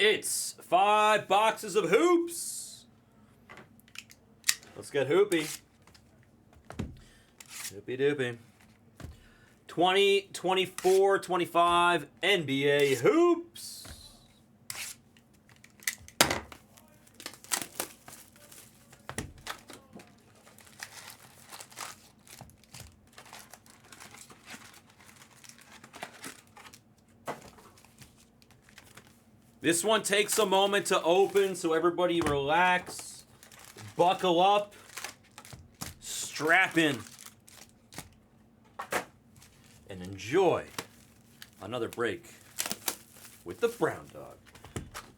It's 5 boxes of hoops. Let's get hoopy. Hoopy doopy. 20, 24, 25 NBA hoops. This one takes a moment to open, so everybody relax, buckle up, strap in, and enjoy another break with the brown dog.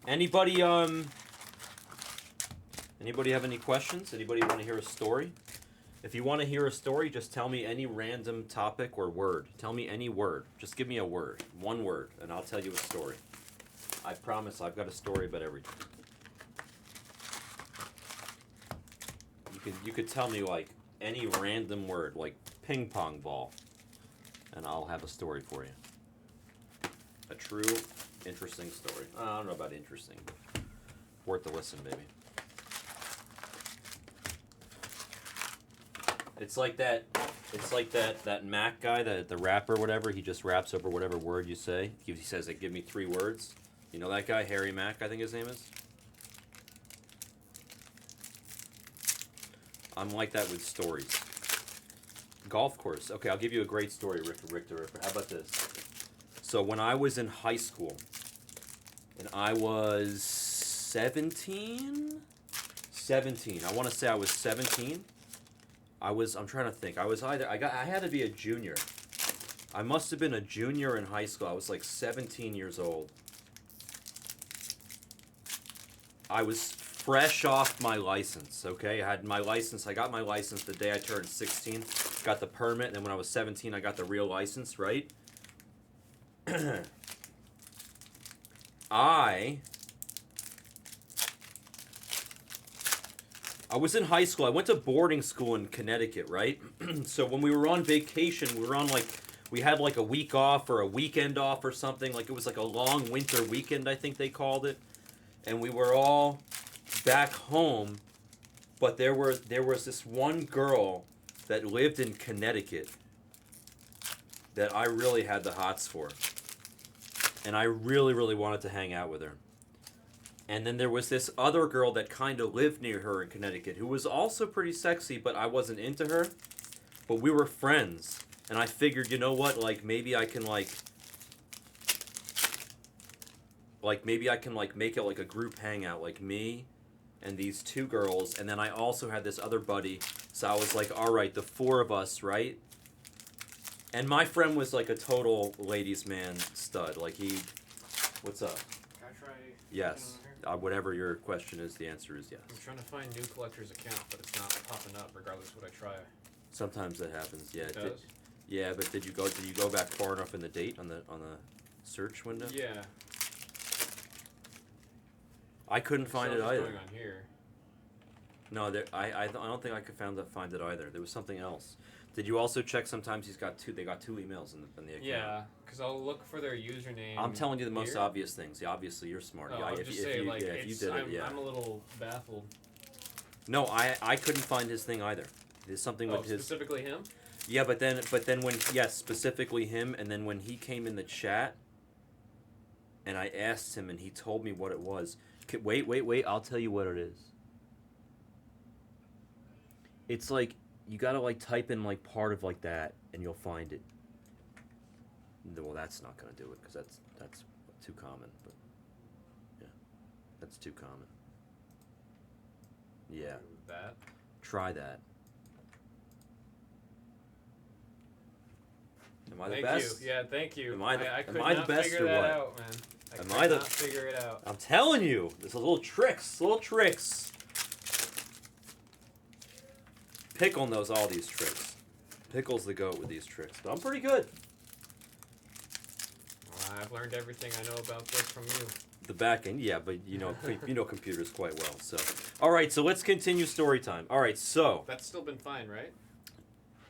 Anybody have any questions? Anybody want to hear a story? If you want to hear a story, just tell me any random topic or word. Tell me any word. Just give me a word, one word, and I'll tell you a story. I promise I've got a story about everything. You could tell me like any random word, like ping pong ball, and I'll have a story for you. A true, interesting story. I don't know about interesting, but worth a listen, baby. It's like that Mac guy, the rapper, whatever. He just raps over whatever word you say. He says, like, give me 3 words. You know that guy, Harry Mack, I think his name is? I'm like that with stories. Golf course. Okay, I'll give you a great story, Rick the Ripper. How about this? So when I was in high school, and I was 17? 17. I want to say I was 17. I'm trying to think. I had to be a junior. I must have been a junior in high school. I was like 17 years old. I was fresh off my license, okay? I got my license the day I turned 16, got the permit, and then when I was 17, I got the real license, right? I was in high school. I went to boarding school in Connecticut, right? So when we were on vacation, we had like a week off or a weekend off or something. Like it was like a long winter weekend, I think they called it. And we were all back home, but there was this one girl that lived in Connecticut that I really had the hots for. And I really, really wanted to hang out with her. And then there was this other girl that kind of lived near her in Connecticut who was also pretty sexy, but I wasn't into her. But we were friends. And I figured, you know what, maybe I can make it like a group hangout, like me and these 2 girls, and then I also had this other buddy, so I was like, all right, the 4 of us, right? And my friend was like a total ladies' man stud, what's up? Can I try? Yes, whatever your question is, the answer is yes. I'm trying to find new collector's account, but it's not popping up regardless of what I try. Sometimes that happens, yeah. It does? Yeah, but did you go back far enough in the date on the search window? Yeah. I couldn't find it either. Going on here. No, I don't think I could find it either. There was something else. Did you also check? Sometimes they got 2 emails in the account. Yeah, because I'll look for their username. I'm telling you the most here. obvious things. Yeah, obviously you're smart. Oh, Yeah, I'm if just you saying, did it, I'm a little baffled. No, I couldn't find his thing either. There's something with his. Specifically him. Yeah, but then specifically him, and then when he came in the chat, and I asked him, and he told me what it was. Wait, I'll tell you what it is. It's like, you gotta type in part of that, and you'll find it. Well, that's not gonna do it, because that's too common, but yeah, that's too common. Yeah. That? Try that. Am I the Thank best? you. Yeah, thank you. I could am I the not best figure or that what? out, man. I Am could I the? not figure it out. I'm telling you, there's little tricks. Pickle knows all these tricks. Pickle's the goat with these tricks, but I'm pretty good. Well, I've learned everything I know about this from you. The back end, yeah, but you know computers quite well. So, all right, so let's continue story time. All right, so that's still been fine, right?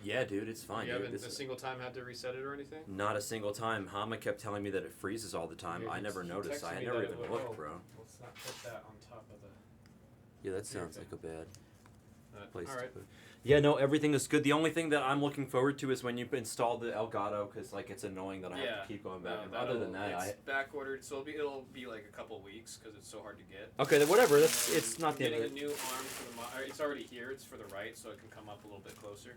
Yeah, dude, it's fine. You Dude. haven't a single time had to reset it or anything? Not a single time. Hama kept telling me that it freezes all the time. Yeah, I never noticed. I never even looked, bro. Let's not put that on top of the... Yeah, that sounds like a bad place all right. to put. Yeah, no, everything is good. The only thing that I'm looking forward to is when you install the Elgato, because like it's annoying that I have to keep going back. And other than that, it's back ordered, so it'll be like a couple weeks because it's so hard to get. Okay, then whatever. It's not the end of getting it. a new arm for the it's already here. It's for the right, so it can come up a little bit closer.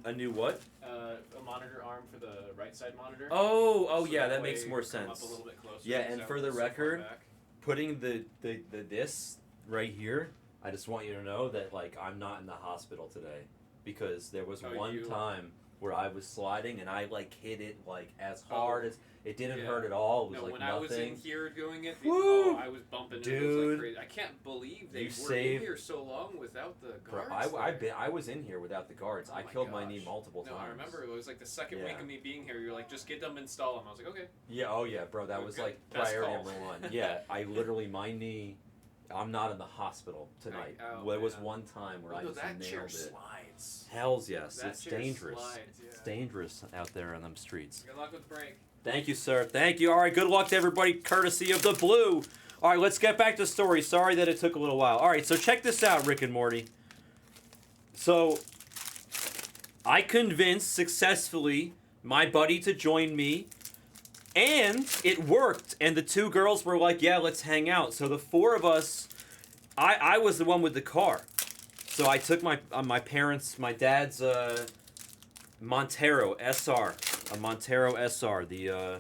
A new what? A monitor arm for the right side monitor. Oh so yeah, that makes more sense. Up a little bit closer, yeah, and for the record, putting the this right here, I just want you to know that like I'm not in the hospital today because there was one time where I was sliding and I like hit it like as hard as it didn't hurt at all. It was like when nothing. I was in here doing it, I was bumping dude, into it like crazy. I can't believe they were in here so long without the guards. Bro, I was in here without the guards. I killed my knee multiple times. No, I remember it was like the second week of me being here. You're like, just get them, install them. I was like, okay. Yeah, oh yeah, bro, that was like priority number one. Yeah, I literally my knee. I'm not in the hospital tonight. There was one time where I just nailed it. Slides. Hells yes, That it's dangerous. Slides, It's dangerous out there on them streets. Good luck with the break. Thank you, sir. Thank you. All right, good luck to everybody, courtesy of the Blue. All right, let's get back to the story. Sorry that it took a little while. All right, so check this out, Rick and Morty. So, I convinced successfully my buddy to join me, and it worked. And the two girls were like, yeah, let's hang out. So the four of us, I was the one with the car. So I took my dad's Montero SR. A Montero SR, the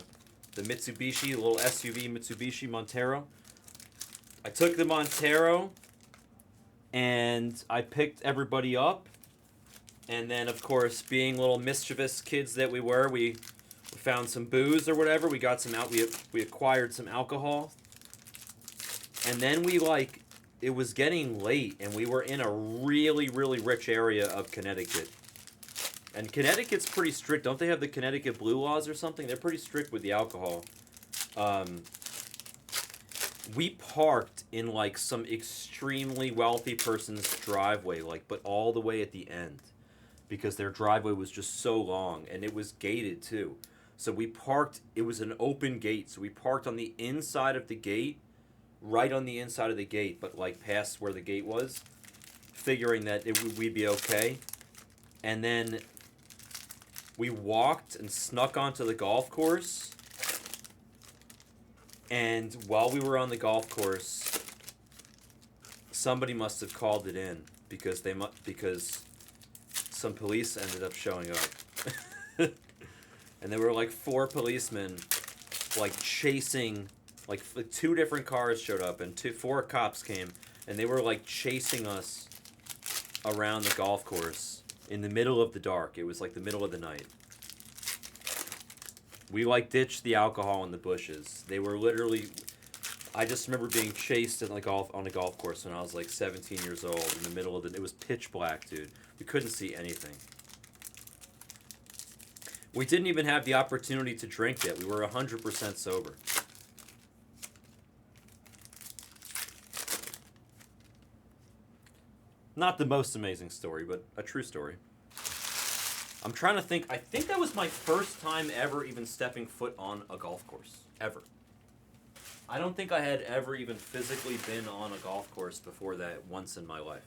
Mitsubishi, little SUV Mitsubishi Montero. I took the Montero, and I picked everybody up, and then of course, being little mischievous kids that we were, we found some booze or whatever. We got some we acquired some alcohol, and then it was getting late, and we were in a really, really rich area of Connecticut. And Connecticut's pretty strict. Don't they have the Connecticut Blue laws or something? They're pretty strict with the alcohol. We parked in like some extremely wealthy person's driveway, but all the way at the end, because their driveway was just so long, and it was gated too. So we parked. It was an open gate, so we parked on the inside of the gate, right on the inside of the gate, but past where the gate was, figuring that we'd be okay. And then we walked and snuck onto the golf course, and while we were on the golf course, somebody must have called it in because some police ended up showing up, and there were 4 policemen chasing, two different cars showed up and 4 cops came, and they were chasing us around the golf course. In the middle of the dark. It was the middle of the night. We ditched the alcohol in the bushes. They were literally... I just remember being chased on a golf course when I was 17 years old in the middle of the... It was pitch black, dude. We couldn't see anything. We didn't even have the opportunity to drink yet. We were 100% sober. Not the most amazing story, but a true story. I'm trying to think. I think that was my first time ever even stepping foot on a golf course. Ever. I don't think I had ever even physically been on a golf course before that once in my life.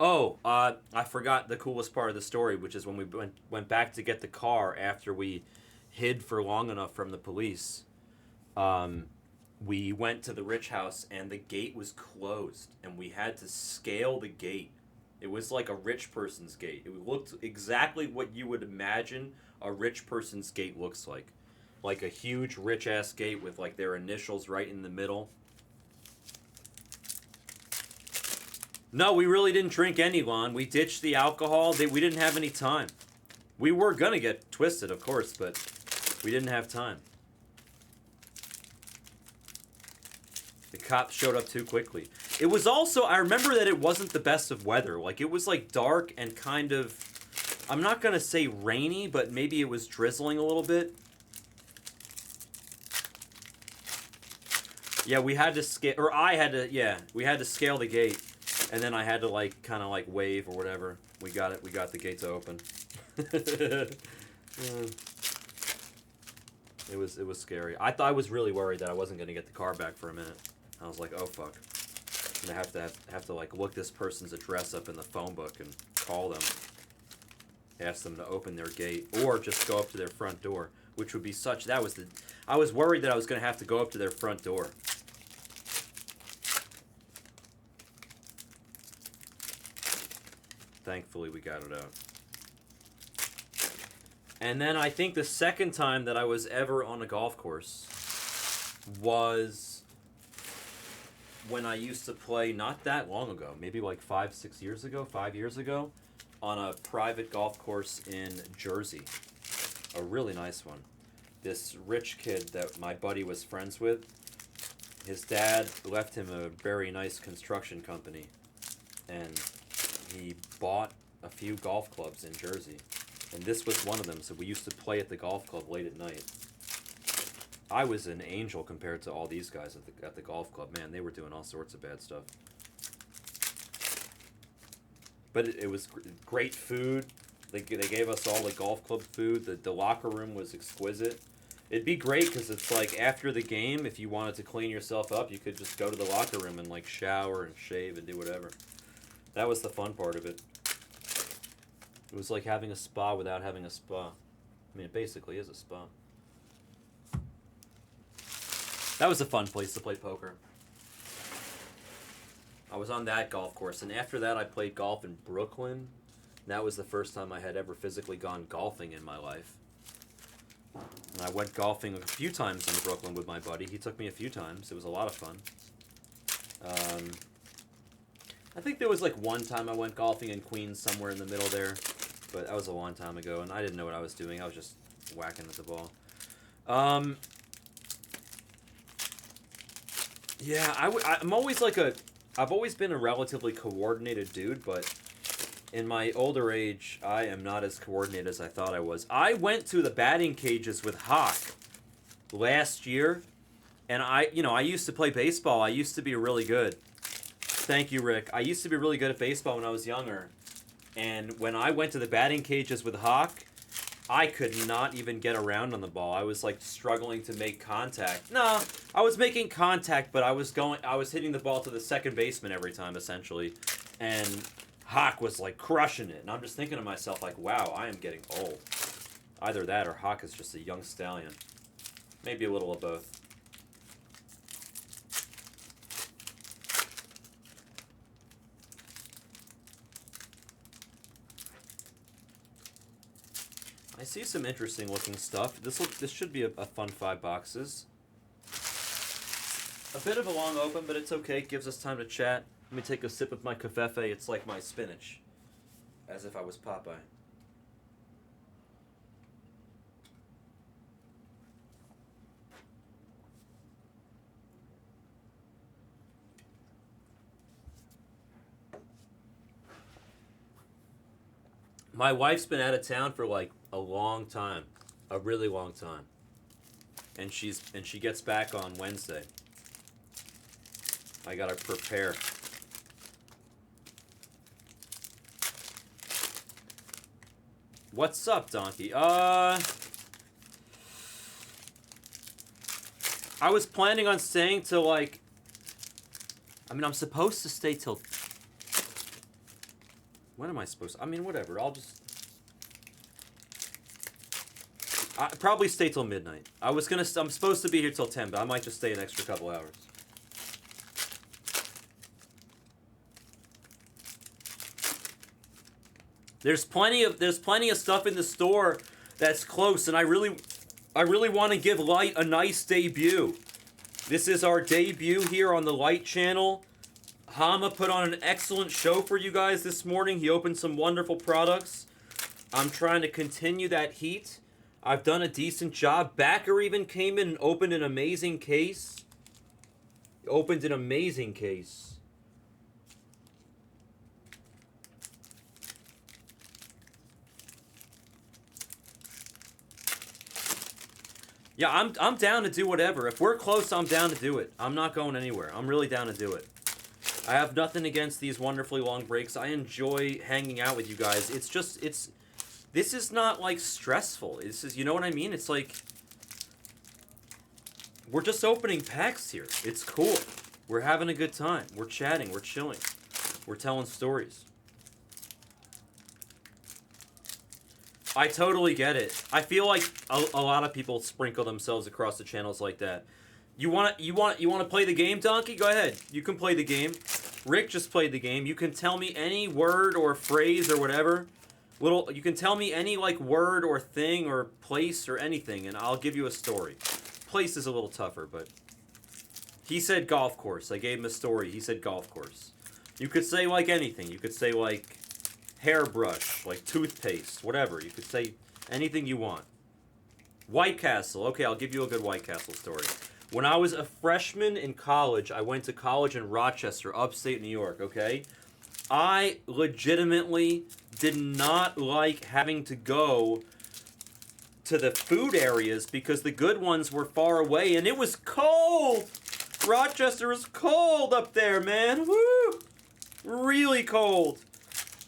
Oh, I forgot the coolest part of the story, which is when we went back to get the car after we hid for long enough from the police. We went to the rich house, and the gate was closed, and we had to scale the gate. It was like a rich person's gate. It looked exactly what you would imagine a rich person's gate looks like. Like a huge, rich-ass gate with, their initials right in the middle. No, we really didn't drink any, Lon. We ditched the alcohol. We didn't have any time. We were going to get twisted, of course, but we didn't have time. The cops showed up too quickly. It was also, I remember that it wasn't the best of weather. It was dark and kind of, I'm not going to say rainy, but maybe it was drizzling a little bit. Yeah, we had to scale, or I had to, yeah, we had to scale the gate. And then I had to like kind of like wave or whatever. We got it. We got the gates open. It was scary. I was really worried that I wasn't gonna get the car back for a minute. I was like, oh fuck. And I have to like look this person's address up in the phone book and call them, ask them to open their gate, or just go up to their front door, which would be such. I was worried that I was gonna have to go up to their front door. Thankfully, we got it out. And then I think the second time that I was ever on a golf course was when I used to play not that long ago, maybe like 5 years ago, on a private golf course in Jersey. A really nice one. This rich kid that my buddy was friends with, his dad left him a very nice construction company, and he bought a few golf clubs in Jersey. And this was one of them, so we used to play at the golf club late at night. I was an angel compared to all these guys at the golf club. Man, they were doing all sorts of bad stuff. But it was great food. They gave us all the golf club food. The locker room was exquisite. It'd be great because it's like after the game, if you wanted to clean yourself up, you could just go to the locker room and like shower and shave and do whatever. That was the fun part of it. It was like having a spa without having a spa. I mean, it basically is a spa. That was a fun place to play poker. I was on that golf course, and after that I played golf in Brooklyn. That was the first time I had ever physically gone golfing in my life. And I went golfing a few times in Brooklyn with my buddy. He took me a few times. It was a lot of fun. I think there was like one time I went golfing in Queens, somewhere in the middle there. But that was a long time ago, and I didn't know what I was doing. I was just whacking at the ball. Yeah, I'm always like I've always been a relatively coordinated dude, but in my older age, I am not as coordinated as I thought I was. I went to the batting cages with Hawk last year, and I used to play baseball. I used to be really good. Thank you, Rick. I used to be really good at baseball when I was younger. And when I went to the batting cages with Hawk, I could not even get around on the ball. I was like struggling to make contact. No, I was making contact, but I was hitting the ball to the second baseman every time, essentially. And Hawk was like crushing it. And I'm just thinking to myself, like, wow, I am getting old. Either that or Hawk is just a young stallion. Maybe a little of both. I see some interesting looking stuff. This should be a fun 5 boxes. A bit of a long open, but it's okay. It gives us time to chat. Let me take a sip of my cafefe. It's like my spinach. As if I was Popeye. My wife's been out of town for like a long time, a really long time, and she gets back on Wednesday. I gotta prepare. What's up, Donkey? I was planning on staying till like. I mean, I'm supposed to stay till. When am I supposed to? I mean, whatever. I'll probably stay till midnight. I'm supposed to be here till 10, but I might just stay an extra couple hours. There's plenty of stuff in the store that's close, and I really want to give Light a nice debut. This is our debut here on the Light channel. Hama put on an excellent show for you guys this morning. He opened some wonderful products. I'm trying to continue that heat. I've done a decent job. Backer even came in and opened an amazing case. Opened an amazing case. Yeah, I'm down to do whatever. If we're close, I'm down to do it. I'm not going anywhere. I'm really down to do it. I have nothing against these wonderfully long breaks. I enjoy hanging out with you guys. This is not, like, stressful. This is, you know what I mean? It's like, we're just opening packs here. It's cool. We're having a good time. We're chatting. We're chilling. We're telling stories. I totally get it. I feel like a lot of people sprinkle themselves across the channels like that. You want to play the game, Donkey? Go ahead. You can play the game. Rick just played the game. You can tell me any word or phrase or whatever. You can tell me any, like, word or thing or place or anything, and I'll give you a story. Place is a little tougher, but he said golf course. I gave him a story. He said golf course. You could say, like, anything. You could say, like, hairbrush, like toothpaste, whatever. You could say anything you want. White Castle. Okay, I'll give you a good White Castle story. When I was a freshman in college, I went to college in Rochester, upstate New York, okay? I legitimately did not like having to go to the food areas because the good ones were far away and it was cold. Rochester was cold up there, man. Woo! Really cold.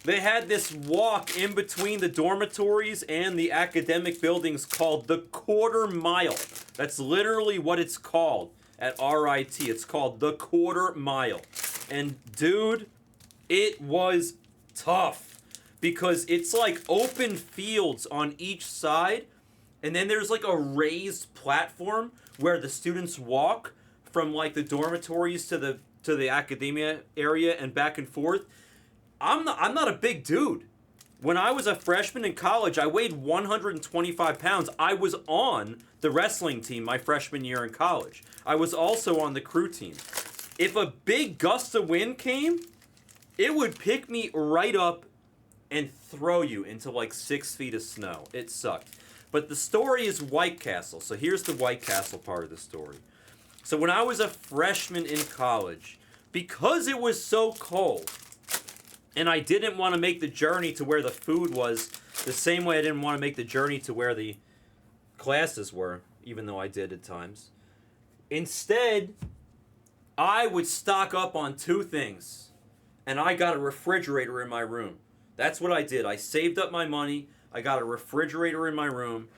They had this walk in between the dormitories and the academic buildings called the Quarter Mile. That's literally what it's called at RIT. It's called the Quarter Mile. And dude, it was tough because it's like open fields on each side, and then there's like a raised platform where the students walk from like the dormitories to the academia area and back and forth. I'm not a big dude. When I was a freshman in college, I weighed 125 pounds. I was on the wrestling team my freshman year in college. I was also on the crew team. If a big gust of wind came, it would pick me right up and throw you into like 6 feet of snow. It sucked. But the story is White Castle. So here's the White Castle part of the story. So when I was a freshman in college, because it was so cold, and I didn't want to make the journey to where the food was the same way I didn't want to make the journey to where the classes were, even though I did at times. Instead, I would stock up on 2 things, and I got a refrigerator in my room. That's what I did. I saved up my money. I got a refrigerator in my room.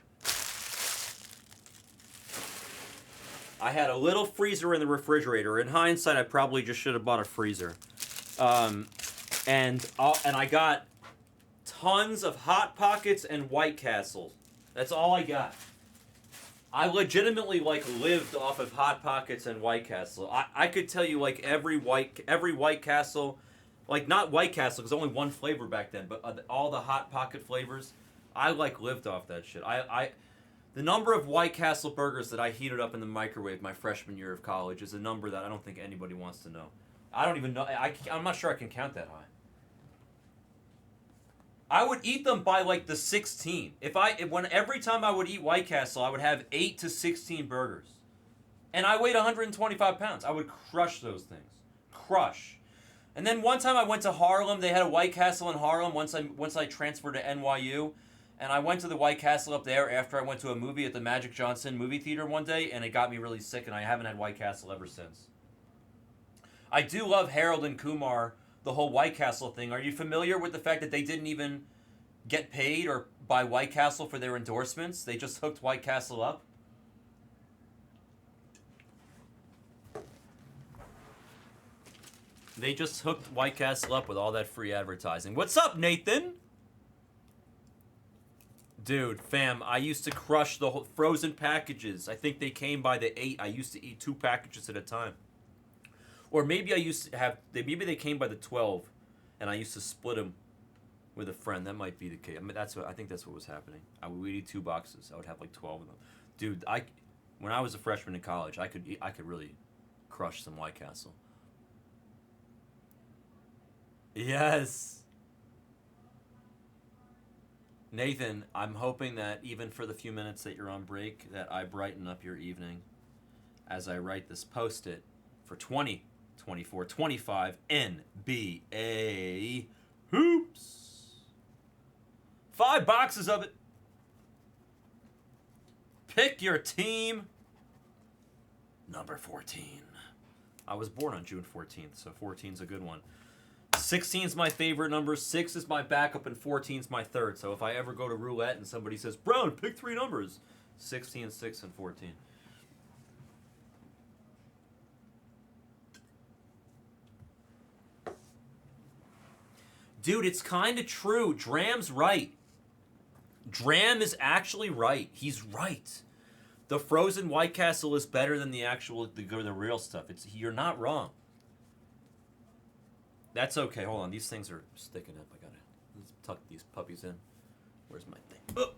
I had a little freezer in the refrigerator. In hindsight, I probably just should have bought a freezer. And I got tons of Hot Pockets and White Castles. That's all I got. I legitimately like lived off of Hot Pockets and White Castle. I could tell you like every White Castle, like not White Castle because only one flavor back then, but all the Hot Pocket flavors. I like lived off that shit. The number of White Castle burgers that I heated up in the microwave my freshman year of college is a number that I don't think anybody wants to know. I don't even know. I'm not sure I can count that high. I would eat them by like the 16. Every time I would eat White Castle, I would have 8 to 16 burgers. And I weighed 125 pounds. I would crush those things. Crush. And then one time I went to Harlem. They had a White Castle in Harlem once I transferred to NYU. And I went to the White Castle up there after I went to a movie at the Magic Johnson movie theater one day, and it got me really sick, and I haven't had White Castle ever since. I do love Harold and Kumar, the whole White Castle thing. Are you familiar with the fact that they didn't even get paid or buy White Castle for their endorsements? They just hooked White Castle up? They just hooked White Castle up with all that free advertising. What's up, Nathan? Dude, fam, I used to crush the whole frozen packages. I think they came by the 8. I used to eat 2 packages at a time. Or maybe I used to have, maybe they came by the 12, and I used to split them with a friend. That might be the case. I mean, I think that's what was happening. I would eat 2 boxes. I would have like 12 of them. Dude, when I was a freshman in college, I could really crush some White Castle. Yes. Nathan, I'm hoping that even for the few minutes that you're on break, that I brighten up your evening as I write this post-it for 2024-25 NBA Hoops. 5 boxes of it. Pick your team. Number 14. I was born on June 14th, so 14's a good one. 16's my favorite number, 6 is my backup, and 14's my third. So if I ever go to roulette and somebody says, Brown, pick 3 numbers, 16, 6, and 14. Dude, it's kind of true. Dram's right. Dram is actually right. He's right. The frozen White Castle is better than the actual, the real stuff. You're not wrong. That's okay. Hold on. These things are sticking up. Let's tuck these puppies in. Where's my thing? Oh.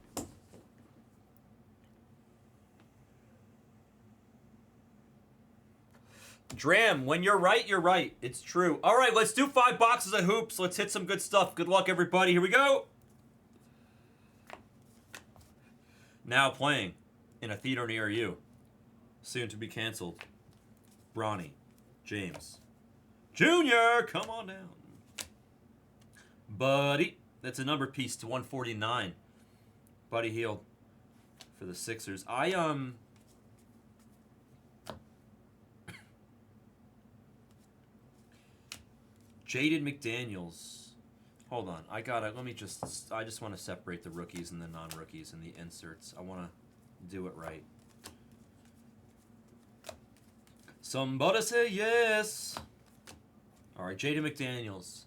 Dram, when you're right, you're right. It's true. All right, let's do 5 boxes of hoops. Let's hit some good stuff. Good luck, everybody. Here we go. Now playing in a theater near you. Soon to be canceled. Bronny James Jr., come on down. Buddy, that's a number piece to 149. Buddy Hield for the Sixers. Jaden McDaniels. Hold on. I just want to separate the rookies and the non-rookies and the inserts. I want to do it right. Somebody say yes. All right, Jaden McDaniels.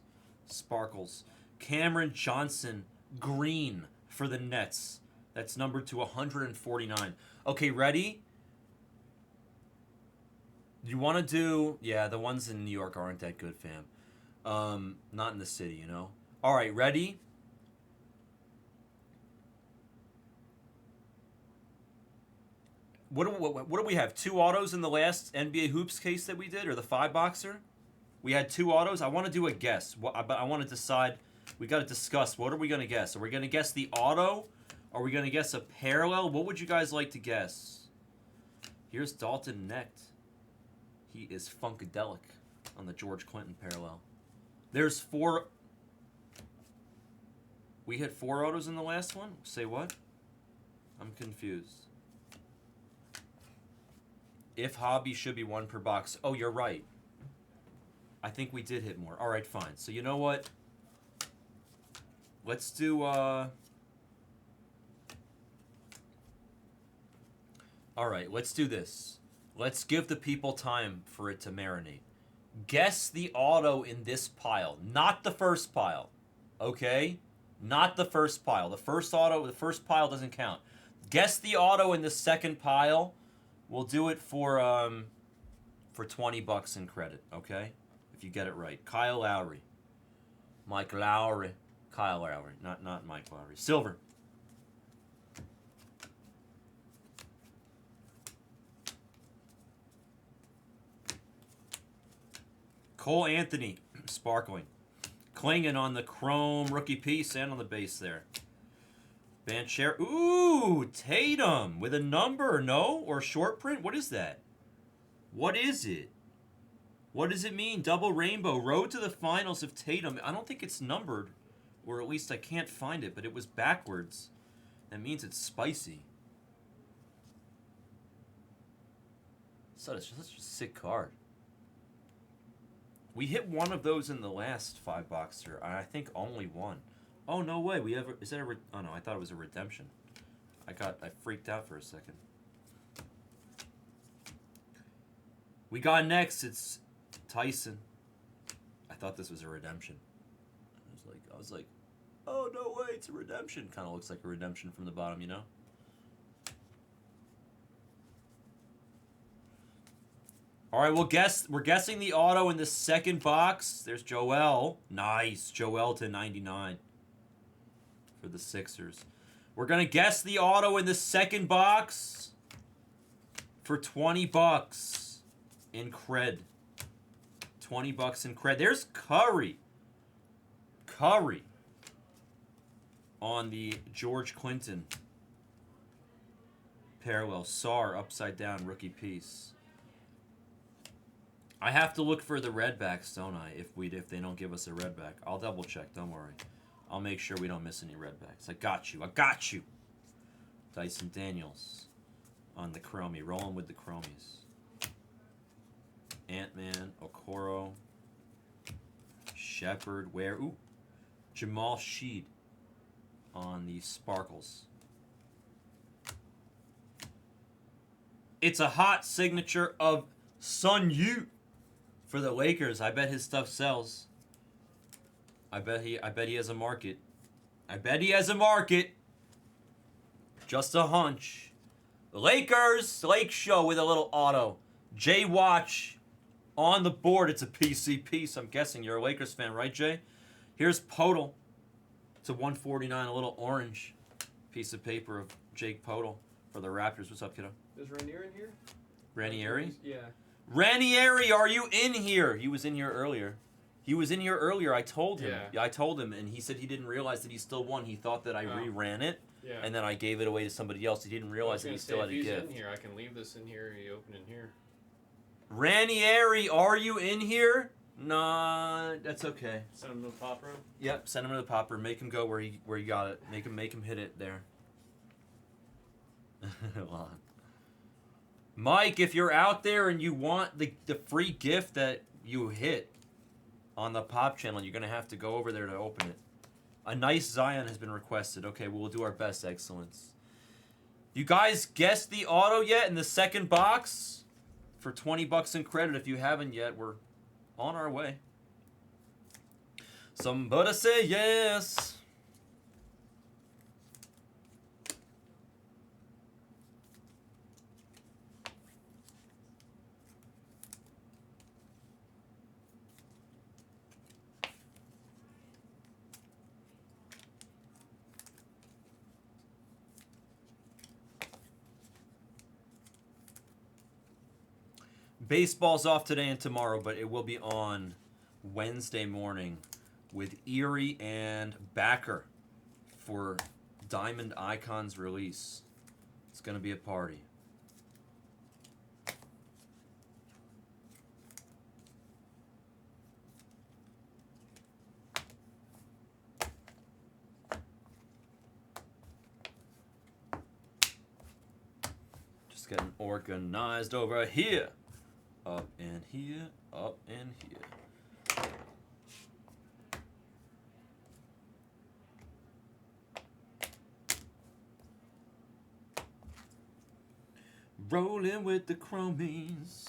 Sparkles. Cameron Johnson. Green for the Nets. That's numbered to 149. Okay, ready? You want to do... Yeah, the ones in New York aren't that good, fam. Not in the city, you know? All right, ready? What do we have? 2 autos in the last NBA Hoops case that we did, or the 5-boxer? We had 2 autos. I want to do a guess. But I want to decide. We got to discuss. What are we going to guess? Are we going to guess the auto? Are we going to guess a parallel? What would you guys like to guess? Here's Dalton Knecht. He is funkadelic on the George Clinton parallel. There's 4. We hit 4 autos in the last one? Say what? I'm confused. If hobby should be 1 per box. Oh, you're right. I think we did hit more. All right, fine. So you know what? Let's do... All right, let's do this. Let's give the people time for it to marinate. Guess the auto in this pile, not the first pile. Okay? Not the first pile. The first pile doesn't count. Guess the auto in the second pile. We'll do it for $20 in credit, okay? If you get it right. Kyle Lowry. Mike Lowry. Kyle Lowry, not Mike Lowry. Silver. Cole Anthony, sparkling. Clinging on the chrome rookie piece and on the base there. Banchero. Ooh, Tatum with a number, no? Or short print? What is that? What is it? What does it mean? Double rainbow. Road to the finals of Tatum. I don't think it's numbered. Or at least I can't find it, but it was backwards. That means it's spicy. Such a sick card. We hit one of those in the last 5-boxer. I think only one. Oh, no way. Is that oh, no, I thought it was a redemption. I freaked out for a second. We got next. It's Tyson. I thought this was a redemption. I was like, oh, no way. It's a redemption. Kind of looks like a redemption from the bottom, you know? All right, we're guessing the auto in the second box. There's Joel. Nice. Joel to 99 for the Sixers. We're going to guess the auto in the second box for $20 in cred. $20 in cred. There's Curry. Curry on the George Clinton parallel. SAR upside down rookie piece. I have to look for the redbacks, don't I? If they don't give us a redback, I'll double check. Don't worry. I'll make sure we don't miss any redbacks. I got you. I got you. Dyson Daniels on the chromie, rolling with the chromies. Ant-Man, Okoro, Shepard, Ware. Ooh, Jamal Sheed on the Sparkles. It's a hot signature of Sun Yu for the Lakers. I bet his stuff sells. I bet he has a market. I bet he has a market. Just a hunch. Lakers, Lake Show with a little auto. Jay Watch on the board. It's a PC piece. I'm guessing you're a Lakers fan, right, Jay? Here's Podol. It's a 149, a little orange piece of paper of Jake Podol for the Raptors. What's up, kiddo? Is Ranier in here? Ranieri? Yeah. Ranieri, are you in here? He was in here earlier. I told him. Yeah. I told him, and he said he didn't realize that he still won. He thought that I reran it, and then I gave it away to somebody else. He didn't realize that he still had a gift. If he's in here, I can leave this in here. You open in here. Ranieri, are you in here? Nah, that's okay. Send him to the pop room. Yep, send him to the popper. Make him go where he got it. Make him hit it there. Hold on. Mike, if you're out there and you want the free gift that you hit on the pop channel, you're gonna have to go over there to open it. A nice Zion has been requested. Okay, we'll do our best, Excellence. You guys guessed the auto yet in the second box? For 20 bucks in credit. If you haven't yet, we're on our way. Somebody say yes. Baseball's off today and tomorrow, but it will be on Wednesday morning with Erie and Backer for Diamond Icons release. It's going to be a party. Just getting organized over here. Up and here, up and here. Rolling with the chromies.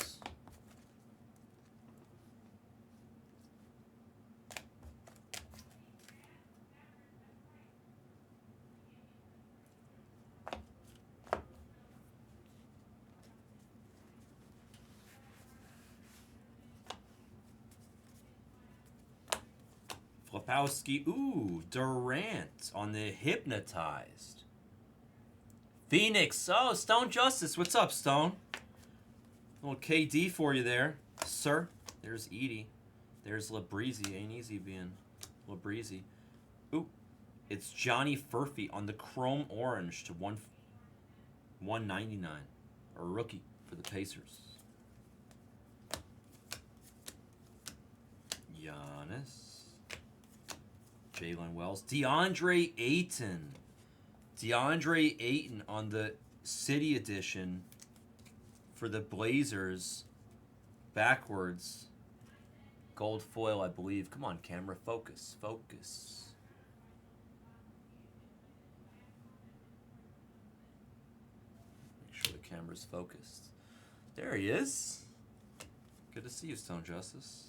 Flapowski, ooh, Durant on the Hypnotized. Phoenix, oh, Stone Justice, what's up, Stone? Little KD for you there, sir. There's Edie. There's LaBreezy, ain't easy being LaBreezy. Ooh, it's Johnny Furphy on the Chrome Orange to 199, a rookie for the Pacers. Giannis. Jalen Wells. DeAndre Ayton. DeAndre Ayton on the City Edition for the Blazers. Backwards. Gold foil, I believe. Come on, camera. Focus. Focus. Make sure the camera's focused. There he is. Good to see you, Stone Justice.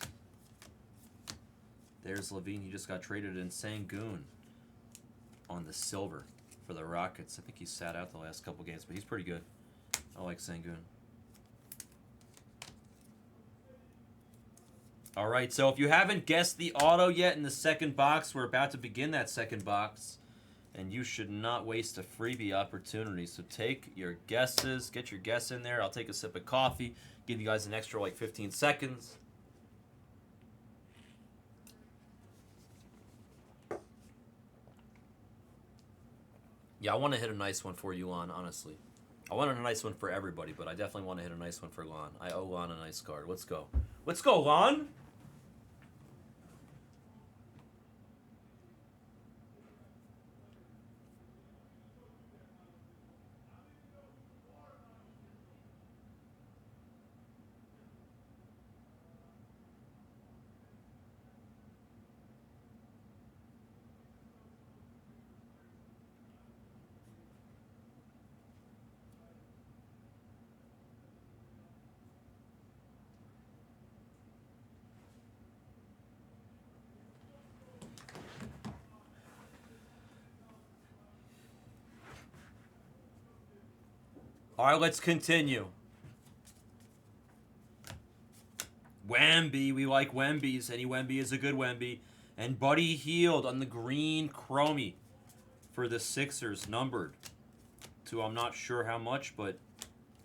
There's Levine. He just got traded in Sangoon on the silver for the Rockets. I think he sat out the last couple games, but he's pretty good. I like Sangoon. All right, so if you haven't guessed the auto yet in the second box, we're about to begin that second box, and you should not waste a freebie opportunity. So take your guesses. Get your guess in there. I'll take a sip of coffee, give you guys an extra like 15 seconds. Yeah, I want to hit a nice one for you, Lon, honestly. I wanted a nice one for everybody, but I definitely want to hit a nice one for Lon. I owe Lon a nice card. Let's go. Let's go, Lon! All right, let's continue. Wemby, we like Wembys. Any Wemby is a good Wemby. And Buddy Hield on the green chromie for the Sixers, numbered to I'm not sure how much, but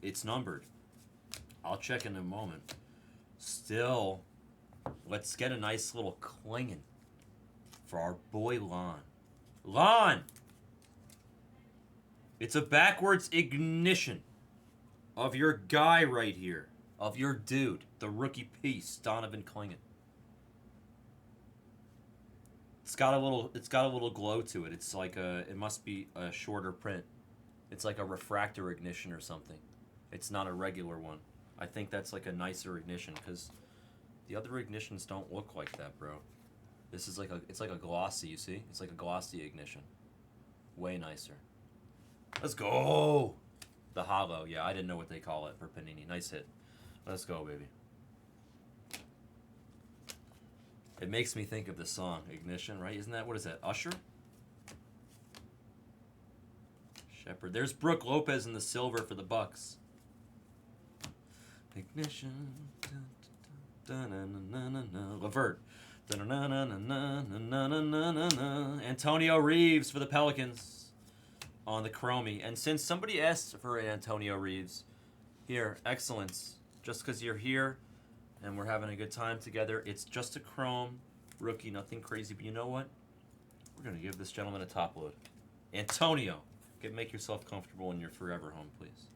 it's numbered. I'll check in a moment. Still, let's get a nice little clinging for our boy Lon. Lon! It's a backwards ignition of your guy right here. Of your dude, the rookie piece, Donovan Clingan. It's got a little glow to it. It's like it must be a shorter print. It's like a refractor ignition or something. It's not a regular one. I think that's like a nicer ignition because the other ignitions don't look like that, bro. This is it's like a glossy, you see? It's like a glossy ignition. Way nicer. Let's go! The hollow, yeah, I didn't know what they call it for Panini. Nice hit. Let's go, baby. It makes me think of the song, Ignition, right? Isn't that, what is that, Usher? Shepard. There's Brooke Lopez in the silver for the Bucks. Ignition. Levert. Antonio Reeves for the Pelicans on the chromie. And since somebody asked for Antonio Reeves, here, excellence. Just because you're here and we're having a good time together, it's just a chrome rookie, nothing crazy. But you know what? We're going to give this gentleman a top load. Antonio, make yourself comfortable in your forever home, please.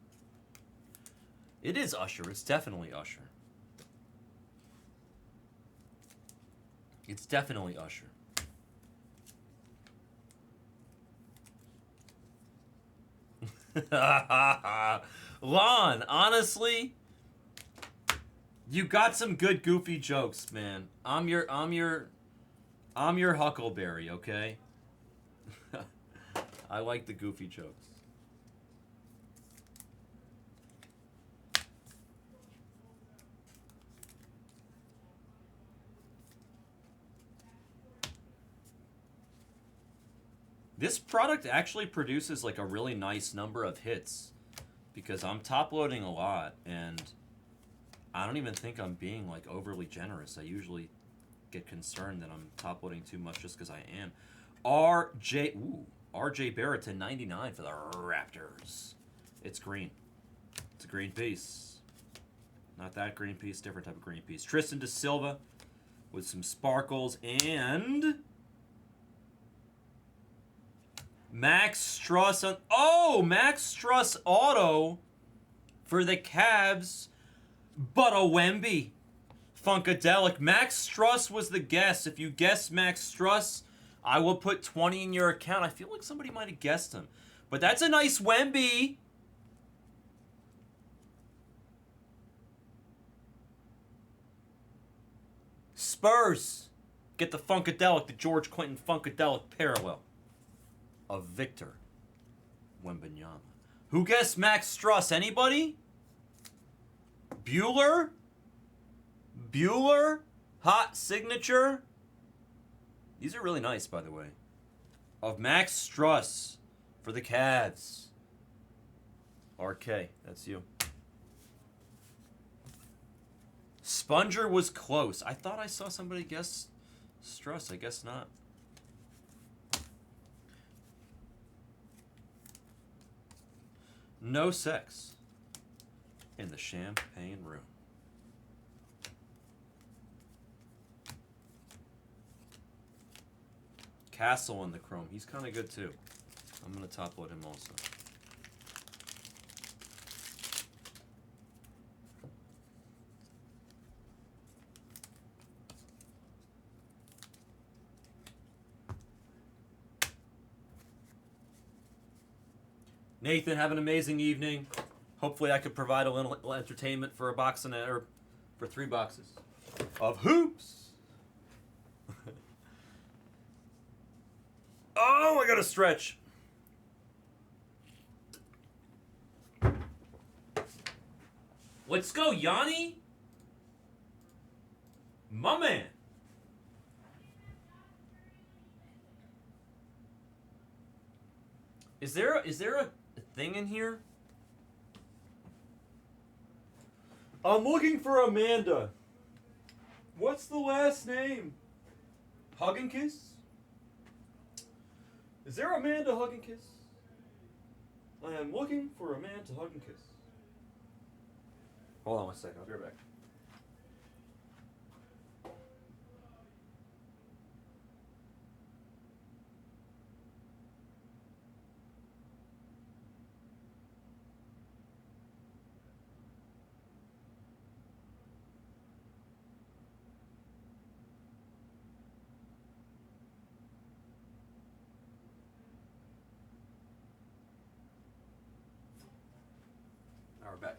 It is Usher. It's definitely Usher. It's definitely Usher. Lon, honestly, you got some good goofy jokes, man. I'm your Huckleberry, okay? I like the goofy jokes. This product actually produces like a really nice number of hits because I'm top loading a lot and I don't even think I'm being like overly generous. I usually get concerned that I'm top loading too much just because I am. RJ Barrett to 99 for the Raptors. It's green. It's a green piece. Not that green piece, different type of green piece. Tristan De Silva with some sparkles and Max Struss on Max Struss auto for the Cavs. But a Wemby. Funkadelic. Max Struss was the guess. If you guessed Max Struss, I will put 20 in your account. I feel like somebody might have guessed him. But that's a nice Wemby. Spurs. Get the Funkadelic, the George Clinton Funkadelic parallel of Victor Wembanyama. Who guessed Max Struss? Anybody? Bueller? Hot signature? These are really nice, by the way. Of Max Struss for the Cavs. RK, that's you. Sponger was close. I thought I saw somebody guess Struss. I guess not. No sex in the champagne room. Castle in the chrome. He's kind of good too. I'm going to top load him also. Nathan, have an amazing evening. Hopefully I could provide a little entertainment for a box and or for 3 boxes of hoops. Oh, I gotta stretch. Let's go, Yanni. My man. Is there a thing in here? I'm looking for Amanda. What's the last name? Hug and Kiss? Is there Amanda Hug and Kiss? I am looking for Amanda Hug and Kiss. Hold on one second. I'll be right back. Now we're back.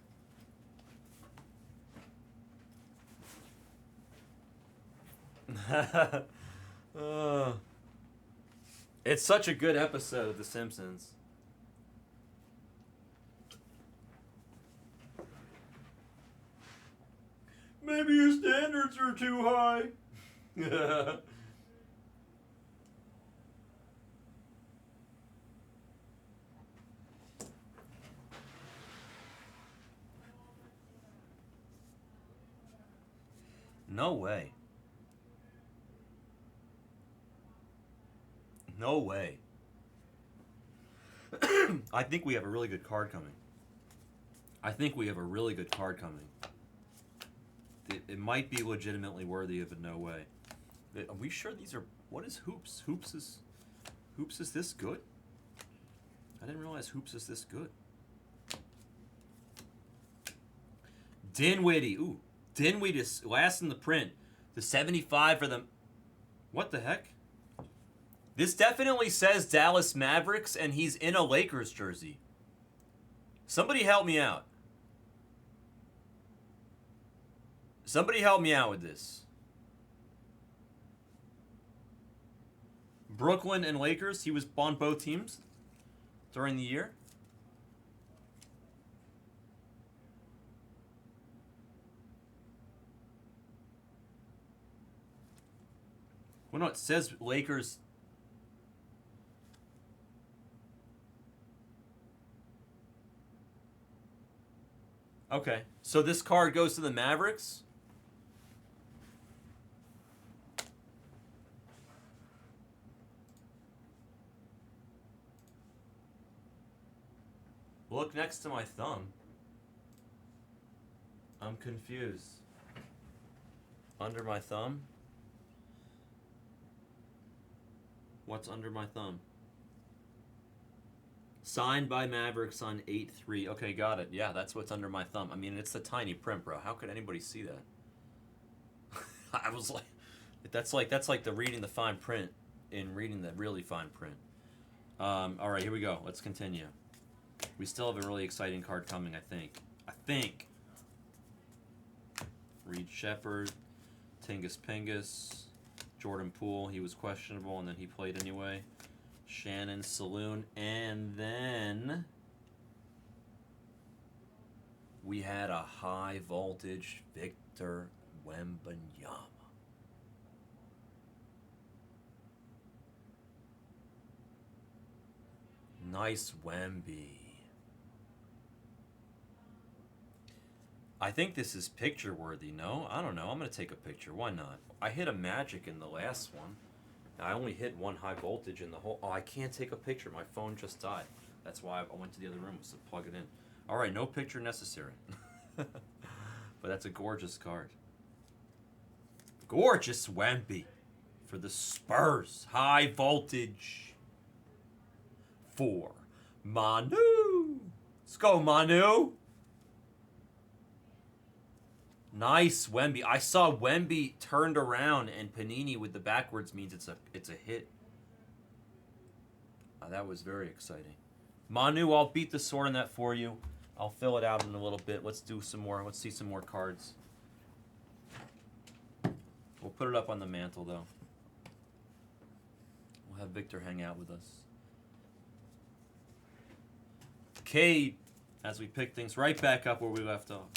It's such a good episode of The Simpsons. Maybe your standards are too high. No way. No way. I think we have a really good card coming. It might be legitimately worthy of a no way. Are we sure these are... What is Hoops? Hoops is this good? I didn't realize Hoops is this good. Dinwiddie. Ooh. Dinwiddie is last in the print. The 75 for them. What the heck? This definitely says Dallas Mavericks, and he's in a Lakers jersey. Somebody help me out. Somebody help me out with this. Brooklyn and Lakers, he was on both teams during the year. Well, no, it says Lakers. Okay, so this card goes to the Mavericks? Look next to my thumb. I'm confused. Under my thumb? What's under my thumb? Signed by Mavericks on 8/3. Okay, got it. Yeah, that's what's under my thumb. I mean, it's the tiny print, bro. How could anybody see that? I was like, that's like the reading the fine print in reading the really fine print. All right, here we go. Let's continue. We still have a really exciting card coming, I think. Reed Shepherd, Tingus Pingus, Jordan Poole. He was questionable, and then he played anyway. Shannon Saloon, and then we had a high voltage Victor Wembanyama. Nice Wemby. I think this is picture worthy, no? I don't know. I'm going to take a picture. Why not? I hit a magic in the last one. I only hit one high voltage in the whole... Oh, I can't take a picture. My phone just died. That's why I went to the other room to plug it in. All right, no picture necessary. But that's a gorgeous card. Gorgeous Wemby for the Spurs. High voltage for Manu. Let's go, Manu. Nice Wemby. I saw Wemby turned around and Panini with the backwards means it's a hit. That was very exciting. Manu, I'll beat the sword on that for you. I'll fill it out in a little bit. Let's do some more. Let's see some more cards. We'll put it up on the mantle though. We'll have Victor hang out with us. Cade, as we pick things right back up where we left off.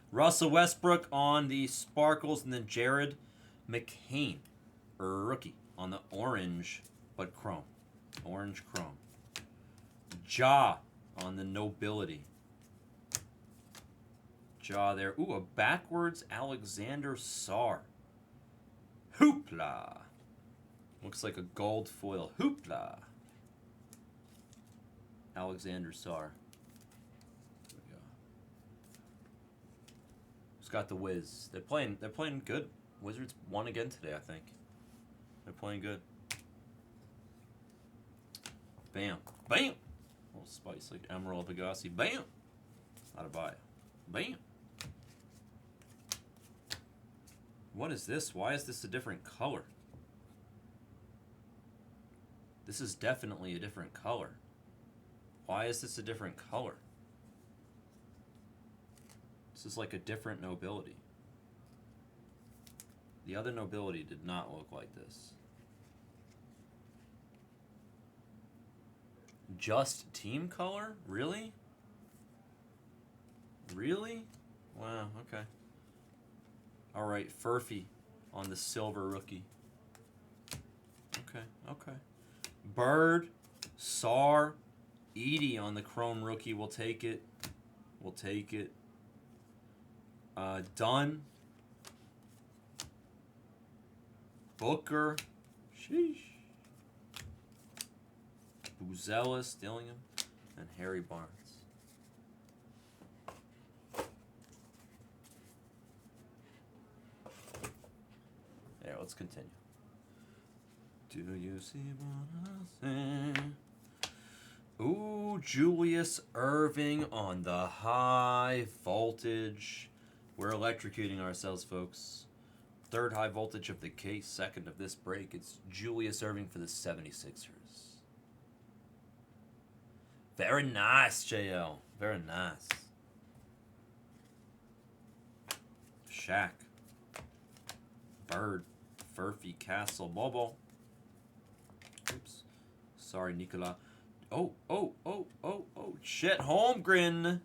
Russell Westbrook on the Sparkles, and then Jared McCain, rookie, on the orange, but chrome. Orange chrome. Ja on the Nobility. jaw there. Ooh, a backwards Alexander Sarr. Hoopla. Looks like a gold foil. Hoopla. Alexander Sarr. There we go. Who's got the Wiz? They're playing good. Wizards won again today, I think. They're playing good. Bam. Bam. A little spice like Emerald Agassi. Bam. Not a buy. Bam. What is this? Why is this a different color? This is definitely a different color. Why is this a different color? This is like a different nobility. The other nobility did not look like this. Just team color? Really? Really? Wow, okay. Alright, Furphy on the silver rookie. Okay, okay. Bird, Sarr, Edie on the chrome rookie. We'll take it. We'll take it. Dunn. Booker. Sheesh. Buzelis, Dillingham, and Harry Barnes. Yeah, let's continue. Do you see what I see? Ooh, Julius Irving on the high voltage. We're electrocuting ourselves, folks. Third high voltage of the case, second of this break. It's Julius Irving for the 76ers. Very nice, JL. Very nice. Shaq. Bird. Furphy, Castle, Bobo. Oops. Sorry, Nicola. Oh. Chet Holmgren.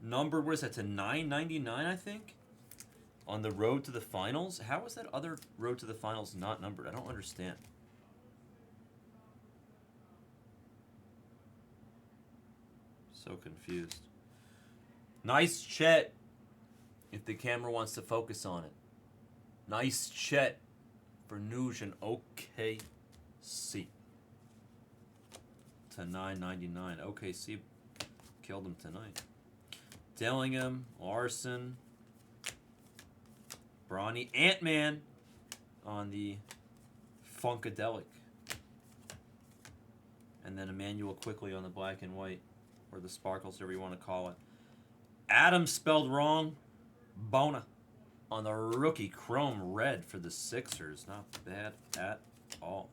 Number, what is that, to 999, I think? On the road to the finals? How is that other road to the finals not numbered? I don't understand. So confused. Nice Chet. If the camera wants to focus on it. Nice Chet for Nugent OKC. To 999. OKC killed him tonight. Dillingham, Larson, Bronny, Ant-Man on the Funkadelic. And then Emmanuel quickly on the black and white, or the sparkles, whatever you want to call it. Adam spelled wrong. Bona on the rookie chrome red for the Sixers. Not bad at all.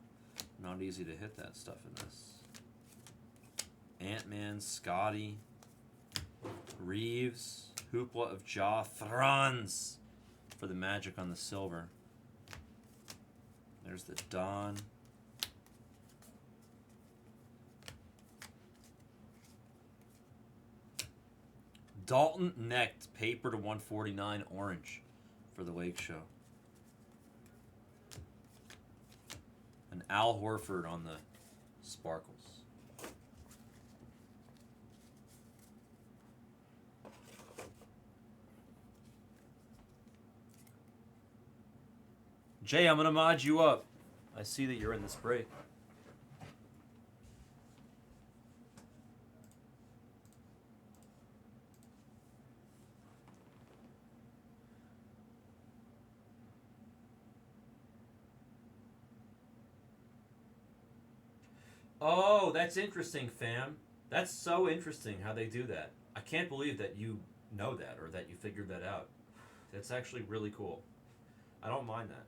Not easy to hit that stuff in this. Ant-Man, Scotty, Reeves, Hoopla of Ja, Franz for the Magic on the silver. There's the Don. Dalton Necht, paper to 149, orange for the Lake Show. And Al Horford on the sparkles. Jay, I'm going to mod you up. I see that you're in this break. Oh, that's interesting, fam. That's so interesting how they do that. I can't believe that you know that or that you figured that out. That's actually really cool. I don't mind that.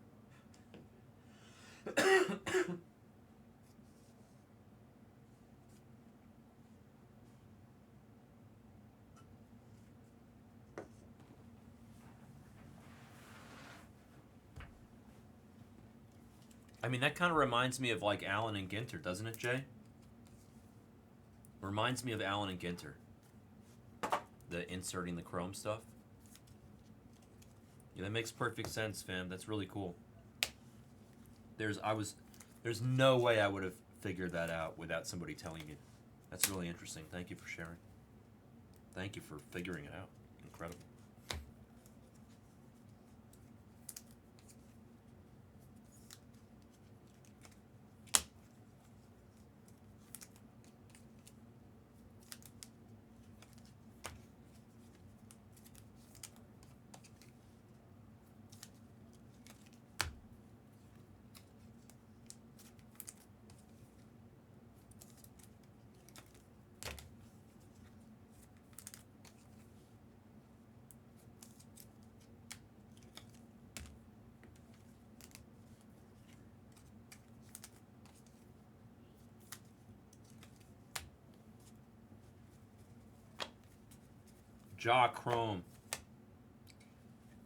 I mean, that kind of reminds me of like Allen and Ginter, doesn't it, Jay? Reminds me of Allen and Ginter. The inserting the chrome stuff. Yeah, that makes perfect sense, fam. That's really cool. There's no way I would have figured that out without somebody telling me. That's really interesting. Thank you for sharing. Thank you for figuring it out. Incredible. Ja Chrome.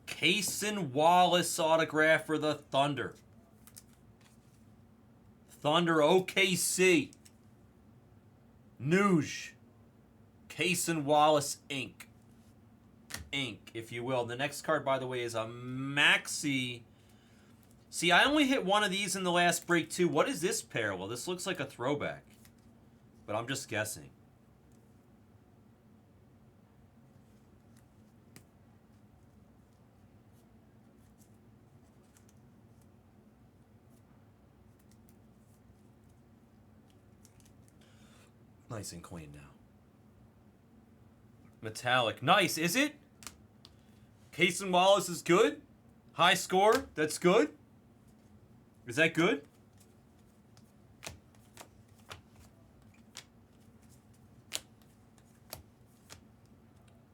Cason Wallace autograph for the Thunder. Thunder OKC. Nuge. Cason Wallace Inc., if you will. The next card, by the way, is a Maxi. See, I only hit one of these in the last break, too. What is this parallel? This looks like a throwback. But I'm just guessing. Nice and clean now. Metallic. Nice, is it? Cason Wallace is good? High score? That's good? Is that good?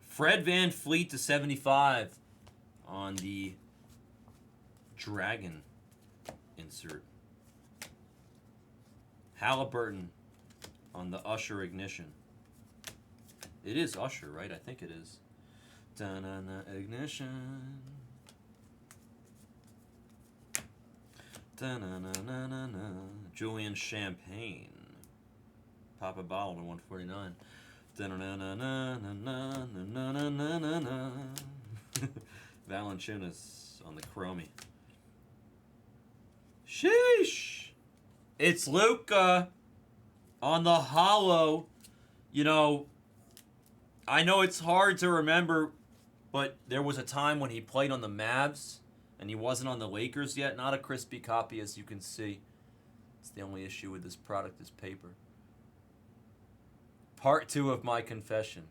Fred Van Fleet to 75 on the Dragon insert. Halliburton on the Usher Ignition. It is Usher, right? I think it is. Da-na-na, ignition. Da-na-na-na-na-na. Julian Champagne. Pop a bottle to 149. Da-na-na-na-na-na-na-na-na-na-na. Valanciunas on the Chromie. Sheesh! It's Luka on the hollow. You know, I know it's hard to remember, but there was a time when he played on the Mavs, and he wasn't on the Lakers yet. Not a crispy copy, as you can see. It's the only issue with this product is paper. Part 2 of my confession.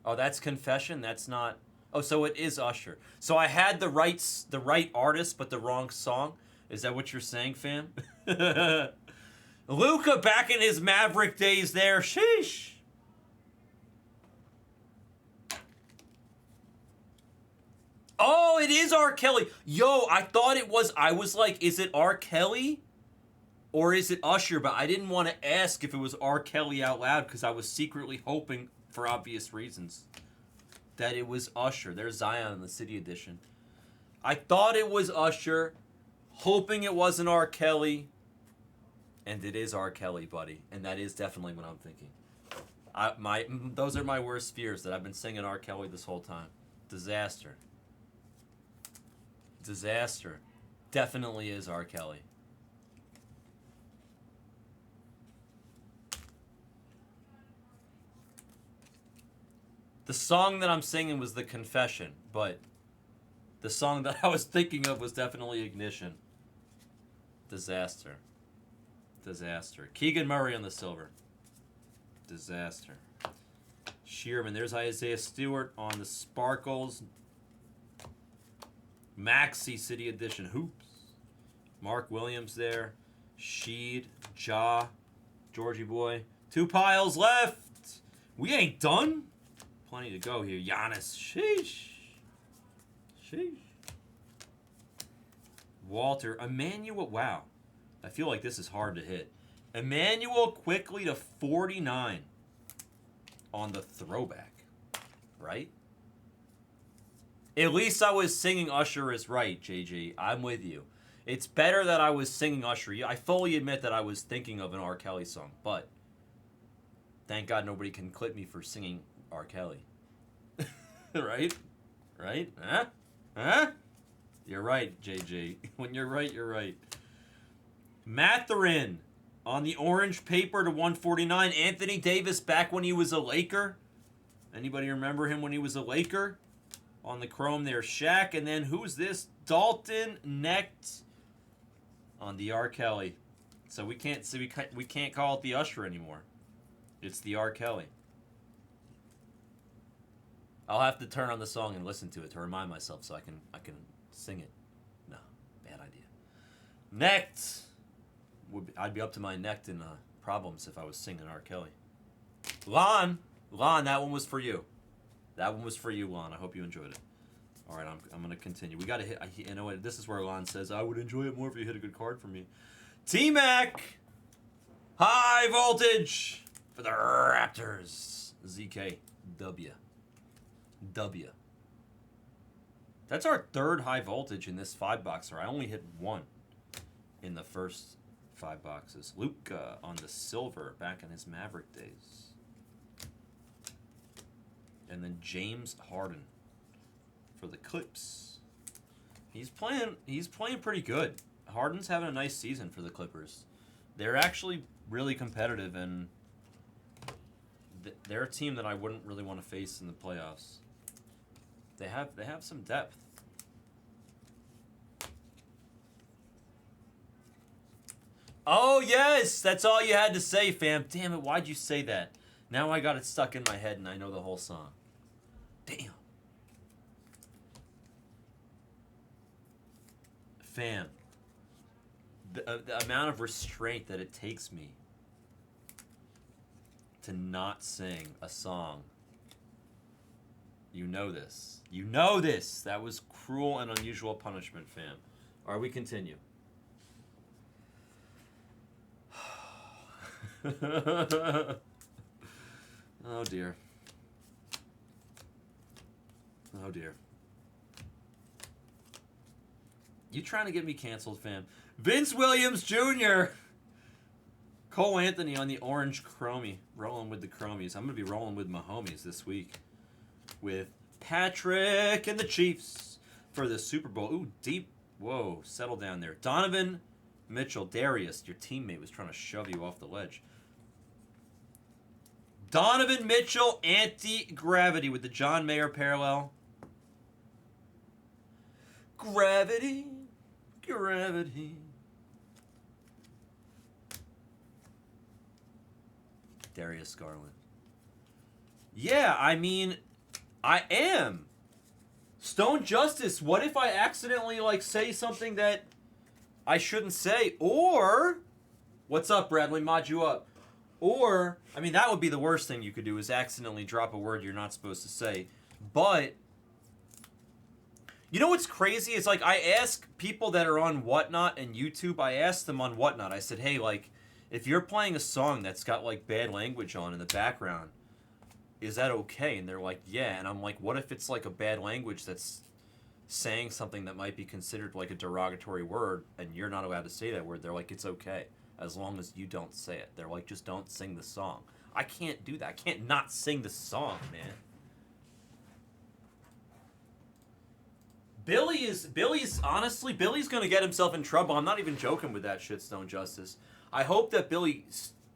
Oh, that's confession? That's not... Oh, so it is Usher. So I had the right artist, but the wrong song? Is that what you're saying, fam? Luka back in his Maverick days there. Sheesh. Oh, it is R. Kelly. Yo, I thought it was... I was like, is it R. Kelly? Or is it Usher? But I didn't want to ask if it was R. Kelly out loud because I was secretly hoping, for obvious reasons, that it was Usher. There's Zion in the City Edition. I thought it was Usher, hoping it wasn't R. Kelly. And it is R. Kelly, buddy. And that is definitely what I'm thinking. Those are my worst fears, that I've been singing R. Kelly this whole time. Disaster. Disaster. Definitely is R. Kelly. The song that I'm singing was The Confession, but the song that I was thinking of was definitely Ignition. Disaster. Disaster. Keegan Murray on the silver. Disaster. Shearman. There's Isaiah Stewart on the Sparkles. Maxi City Edition hoops. Mark Williams there. Sheed. Ja. Georgie boy. 2 piles left. We ain't done. Plenty to go here. Giannis. Sheesh. Sheesh. Walter. Emmanuel. Wow. I feel like this is hard to hit. Emmanuel quickly to 49 on the throwback. Right? At least I was singing Usher is right, JG. I'm with you. It's better that I was singing Usher. I fully admit that I was thinking of an R. Kelly song, but thank God nobody can clip me for singing R. Kelly. Right? Right? Huh? Huh? You're right, JG. When you're right, you're right. Mathurin on the orange paper to 149. Anthony Davis back when he was a Laker. Anybody remember him when he was a Laker? On the chrome there, Shaq. And then who's this? Dalton Knecht on the R. Kelly. So we can't call it the Usher anymore. It's the R. Kelly. I'll have to turn on the song and listen to it to remind myself so I can sing it. No, bad idea. Knecht. I'd be up to my neck in problems if I was singing R. Kelly. Lon, that one was for you. That one was for you, Lon. I hope you enjoyed it. All right, I'm going to continue. We got to hit. You know what? This is where Lon says, I would enjoy it more if you hit a good card for me. T-Mac. High voltage for the Raptors. ZKW. W. That's our third high voltage in this 5-boxer. I only hit one in the first 5 boxes. Luka on the silver back in his Maverick days. And then James Harden for the Clips. He's playing pretty good. Harden's having a nice season for the Clippers. They're actually really competitive, and they're a team that I wouldn't really want to face in the playoffs. They have some depth. Oh yes, that's all you had to say, fam. Damn it, why'd you say that? Now I got it stuck in my head and I know the whole song. Damn. Fam, the amount of restraint that it takes me to not sing a song. You know this. You know this. That was cruel and unusual punishment, fam. All right, we continue. Oh, dear. Oh, dear. You trying to get me canceled, fam? Vince Williams Jr. Cole Anthony on the orange chromie. Rolling with the chromies. I'm going to be rolling with my homies this week. With Patrick and the Chiefs for the Super Bowl. Ooh, deep. Whoa, settle down there. Donovan Mitchell. Darius, your teammate, was trying to shove you off the ledge. Donovan Mitchell, anti-gravity with the John Mayer parallel. Gravity, gravity. Darius Garland. Yeah, I mean, I am. Stone Justice, what if I accidentally, say something that I shouldn't say? Or, what's up, Bradley? Mod you up. Or, I mean, that would be the worst thing you could do, is accidentally drop a word you're not supposed to say. But, you know what's crazy? Is, I ask people that are on Whatnot and YouTube, I asked them on Whatnot, I said, hey, if you're playing a song that's got, bad language on in the background, is that okay? And they're like, yeah. And I'm like, what if it's, a bad language that's saying something that might be considered, a derogatory word, and you're not allowed to say that word? They're like, it's okay, as long as you don't say it. They're like, just don't sing the song. I can't do that. I can't not sing the song, man. Billy's gonna get himself in trouble. I'm not even joking with that shit, Stone Justice. I hope that Billy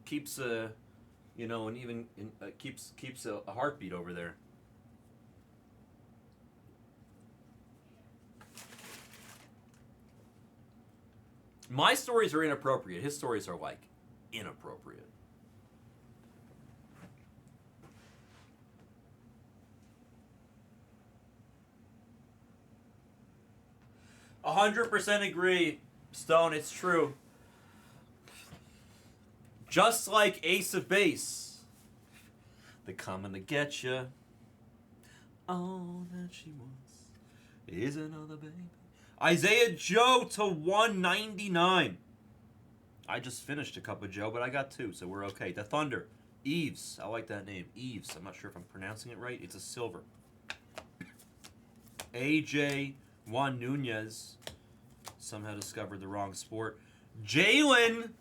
keeps keeps a heartbeat over there. My stories are inappropriate. His stories are inappropriate. A 100% agree, Stone. It's true. Just like Ace of Base. They're coming to get you. All that she wants is another baby. Isaiah Joe to 199. I just finished a cup of Joe, but I got 2, so we're okay. The Thunder. Eves. I like that name. Eves. I'm not sure if I'm pronouncing it right. It's a silver. AJ Juan Nunez. Somehow discovered the wrong sport. Jalen.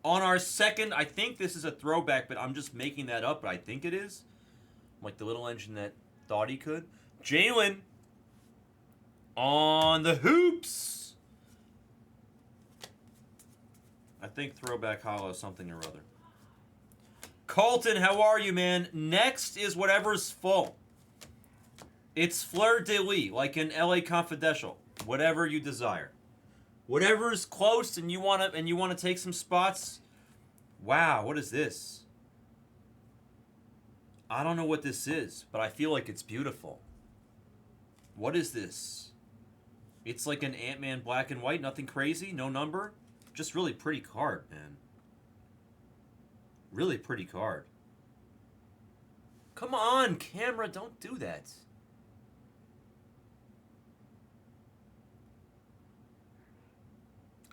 On our second, I think this is a throwback, but I'm just making that up, but I think it is. Like the little engine that thought he could. Jalen. On the hoops. I think throwback hollow something or other. Colton, how are you, man? Next is whatever's full. It's Fleur de Lis, like in LA Confidential. Whatever you desire. Whatever's close and you wanna take some spots. Wow, what is this? I don't know what this is, but I feel like it's beautiful. What is this? It's like an Ant-Man black and white, nothing crazy, no number. Just really pretty card, man. Really pretty card. Come on, camera, don't do that.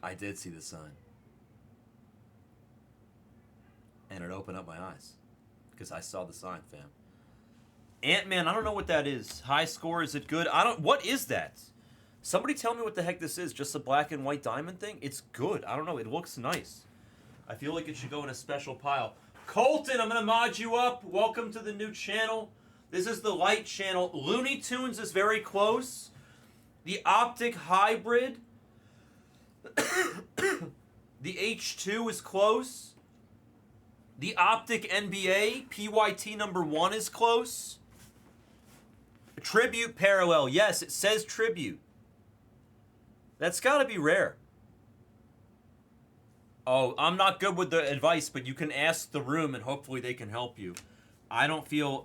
I did see the sign. And it opened up my eyes. Because I saw the sign, fam. Ant-Man, I don't know what that is. High score, is it good? What is that? Somebody tell me what the heck this is. Just a black and white diamond thing? It's good. I don't know. It looks nice. I feel like it should go in a special pile. Colton, I'm going to mod you up. Welcome to the new channel. This is the light channel. Looney Tunes is very close. The Optic Hybrid. The H2 is close. The Optic NBA PYT number 1 is close. Tribute Parallel. Yes, it says Tribute. That's got to be rare. Oh, I'm not good with the advice, but you can ask the room and hopefully they can help you. I don't feel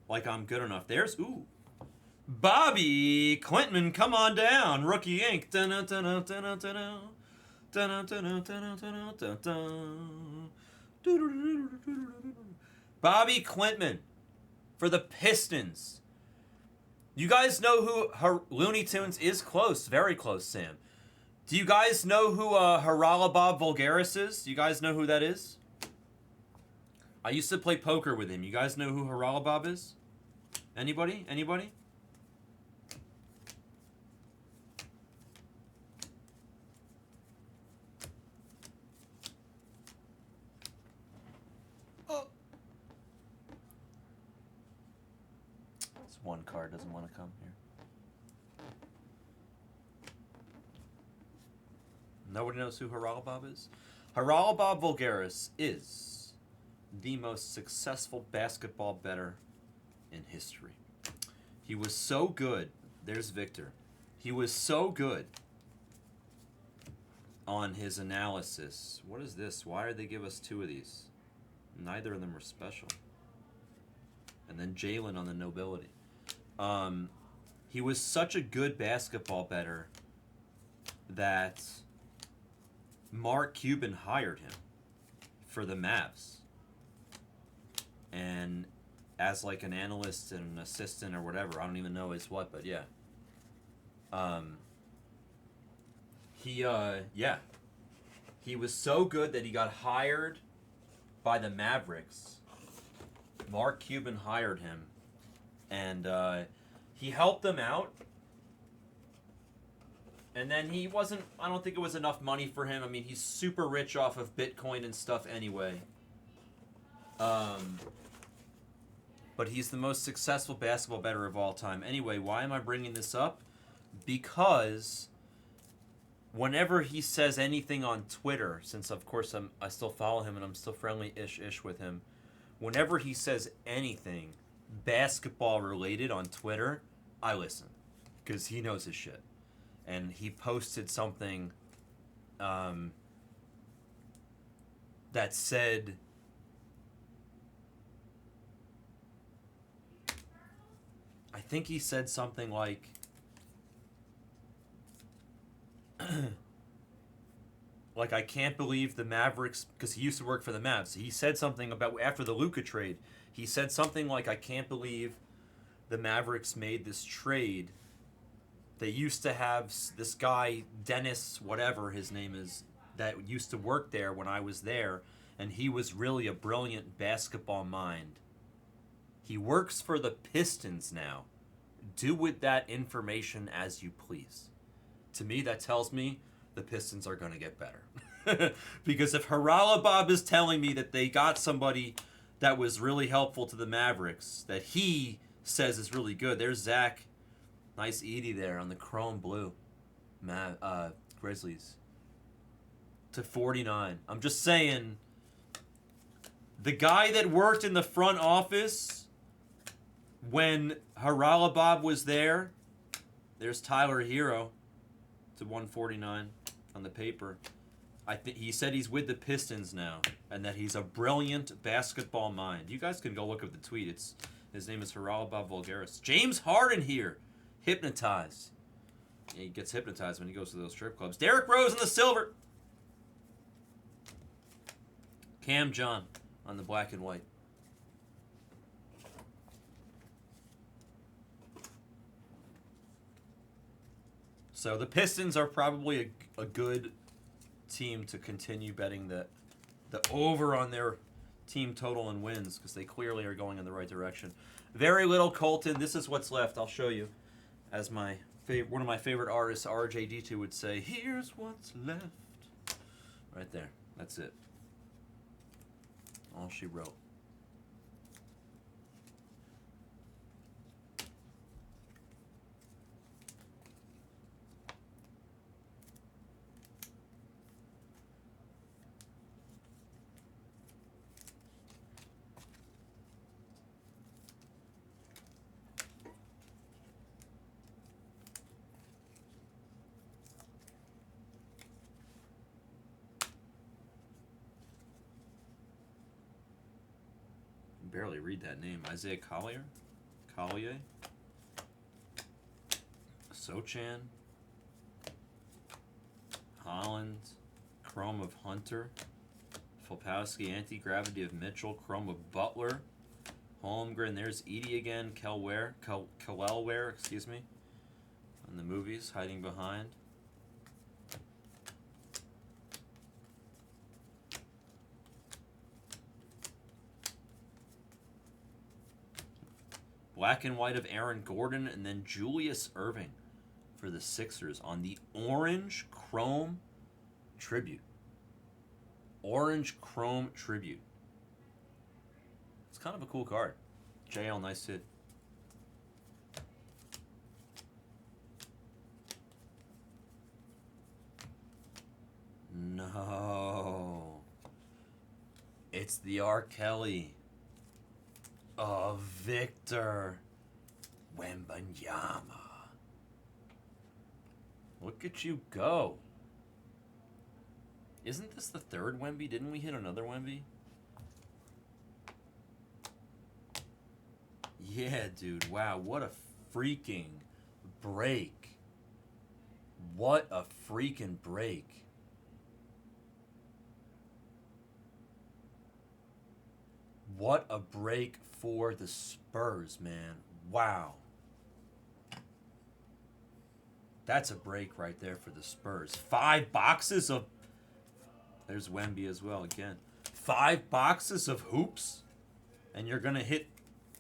like I'm good enough. There's, ooh. Bobby Clinton, come on down. Rookie Inc. Bobby Clinton for the Pistons. You guys know who Looney Tunes is? Close, very close, Sam. Do you guys know who Haralabob Vulgaris is? Do you guys know who that is? I used to play poker with him. You guys know who Haralabob is? Anybody? Anybody? Oh. This one card doesn't want to come here. Nobody knows who Haralabob is? Haralabob Vulgaris is the most successful basketball bettor in history. He was so good. There's Victor. He was so good on his analysis. What is this? Why did they give us 2 of these? Neither of them are special. And then Jalen on the nobility. He was such a good basketball bettor that Mark Cuban hired him for the Mavs. And as like an analyst and an assistant or whatever, I don't even know his what, but yeah. He was so good that he got hired by the Mavericks. Mark Cuban hired him, and he helped them out. And then he wasn't, I don't think it was enough money for him. I mean, he's super rich off of Bitcoin and stuff anyway. But he's the most successful basketball bettor of all time. Anyway, why am I bringing this up? Because whenever he says anything on Twitter, since of course I still follow him and I'm still friendly-ish with him, whenever he says anything basketball related on Twitter, I listen. Because he knows his shit. And he posted something that said, I think he said something like, like, I can't believe the Mavericks, because he used to work for the Mavs. He said something about, after the Luka trade, he said something like, I can't believe the Mavericks made this trade. They used to have this guy, Dennis, whatever his name is, that used to work there when I was there, and he was really a brilliant basketball mind. He works for the Pistons now. Do with that information as you please. To me, that tells me the Pistons are going to get better. Because if Haralabob is telling me that they got somebody that was really helpful to the Mavericks, that he says is really good, there's Zach. Nice Edie there on the chrome blue. Grizzlies. To 49. I'm just saying, the guy that worked in the front office when Haralabob was there, there's Tyler Hero to 149 on the paper. He said he's with the Pistons now and that he's a brilliant basketball mind. You guys can go look up the tweet. His name is Haralabob Vulgaris. James Harden here. Hypnotized. Yeah, he gets hypnotized when he goes to those strip clubs. Derrick Rose in the silver. Cam John on the black and white. So the Pistons are probably a good team to continue betting the over on their team total and wins because they clearly are going in the right direction. Very little Colton. This is what's left. I'll show you. As my one of my favorite artists, RJD2, would say, here's what's left. Right there. That's it. All she wrote. Barely read that name. Isaiah Collier? Collier? Sochan? Holland? Chrome of Hunter? Filipowski, Anti-Gravity of Mitchell? Chrome of Butler? Holmgren, there's Edie again. Kelware, excuse me. In the movies, hiding behind. Black and white of Aaron Gordon, and then Julius Erving for the Sixers on the Orange Chrome Tribute. Orange Chrome Tribute. It's kind of a cool card. JL, nice hit. No. It's the R. Kelly of Victor Wembanyama. Look at you go. Isn't this the third Wemby? Didn't we hit another Wemby? Yeah, dude. Wow, what a freaking break. What a freaking break. What a break for the Spurs, man. Wow. That's a break right there for the Spurs. 5 boxes of... There's Wemby as well again. 5 boxes of hoops? And you're going to hit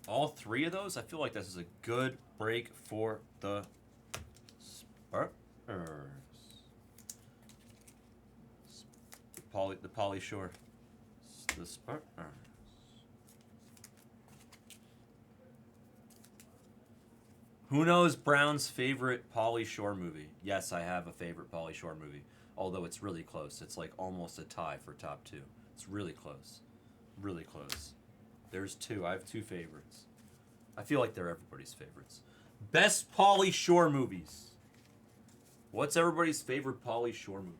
all 3 of those? I feel like this is a good break for the Spurs. The Pauly Shore. The Spurs. Who knows Brown's favorite Pauly Shore movie? Yes, I have a favorite Pauly Shore movie. Although it's really close. It's like almost a tie for top 2. It's really close. Really close. There's 2. I have 2 favorites. I feel like they're everybody's favorites. Best Pauly Shore movies. What's everybody's favorite Pauly Shore movie?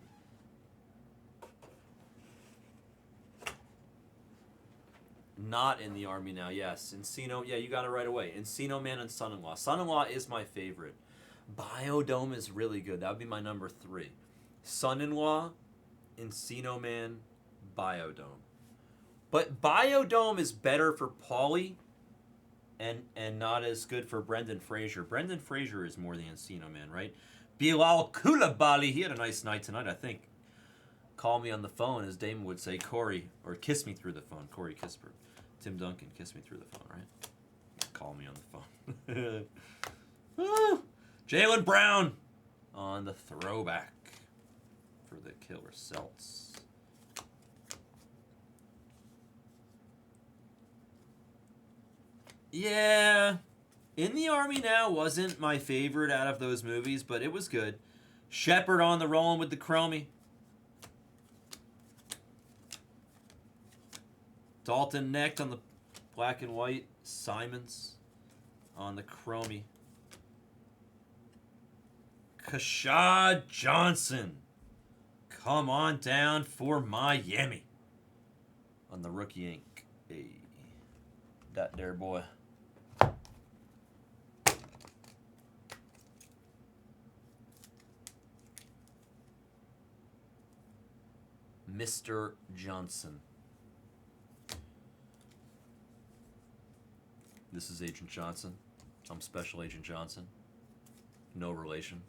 Not in the Army now, yes. Encino, yeah, you got it right away. Encino Man and Son-in-Law. Son-in-Law is my favorite. Biodome is really good. That would be my number 3. Son-in-Law, Encino Man, Biodome. But Biodome is better for Pauly and not as good for Brendan Fraser. Brendan Fraser is more the Encino Man, right? Bilal Koulibaly, he had a nice night tonight, I think. Call me on the phone, as Damon would say, Corey, or kiss me through the phone. Corey Kisper. Tim Duncan, kiss me through the phone, right? Call me on the phone. Woo! Jaylen Brown on the throwback for the Killer Celts. Yeah, In the Army Now wasn't my favorite out of those movies, but it was good. Shepard on the rolling with the Chromie. Dalton necked on the black and white. Simons on the Chromie. Kashad Johnson. Come on down for Miami. On the rookie ink. Hey, that there boy. Mr. Johnson. This is Agent Johnson. I'm Special Agent Johnson. No relation.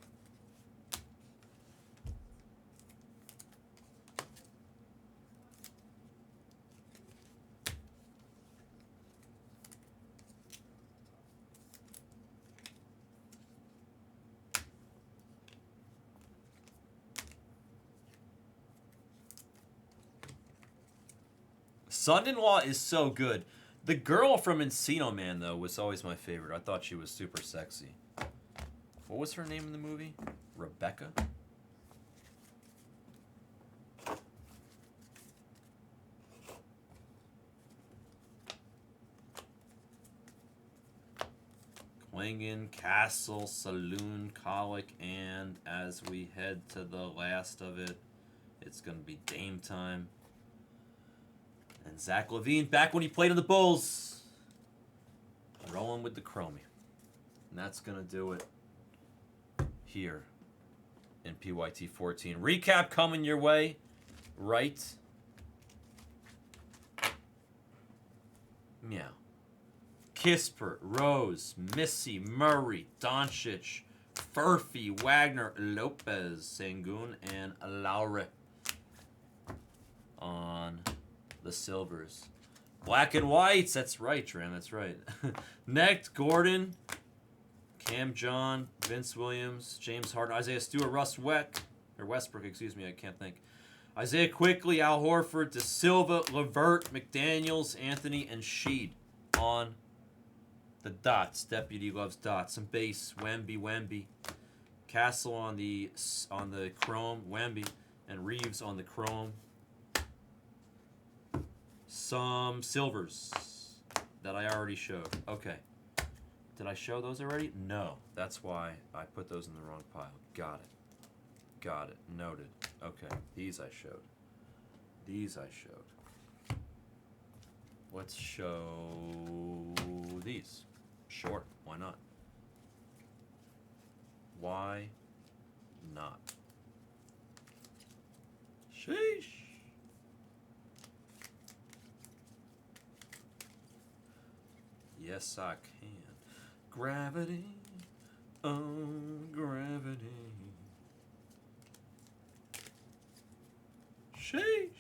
Son-in-Law is so good. The girl from Encino Man, though, was always my favorite. I thought she was super sexy. What was her name in the movie? Rebecca? Klingon, Castle, Saloon, Colic, and as we head to the last of it, it's going to be Dame time. And Zach LaVine, back when he played in the Bulls. Rolling with the Chromie. And that's going to do it here in PYT 14. Recap coming your way right. Meow. Kispert, Rose, Missy, Murray, Doncic, Furphy, Wagner, Lopez, Sangoon, and Laure on the silvers. Black and whites, that's right, Tram, that's right. Next, Gordon, Cam John, Vince Williams, James Harden, Isaiah Stewart, Westbrook, excuse me, I can't think. Isaiah Quickly, Al Horford, De Silva, LeVert, McDaniels, Anthony, and Sheed on the dots. Deputy loves dots. Some base. Wemby. Castle on the chrome. Wemby. And Reeves on the chrome. Some silvers that I already showed. Okay. Did I show those already? No. That's why I put those in the wrong pile. Got it. Noted. Okay. These I showed. Let's show these. Sure, why not? Why not? Sheesh. Yes, I can. Gravity, oh, gravity. Sheesh.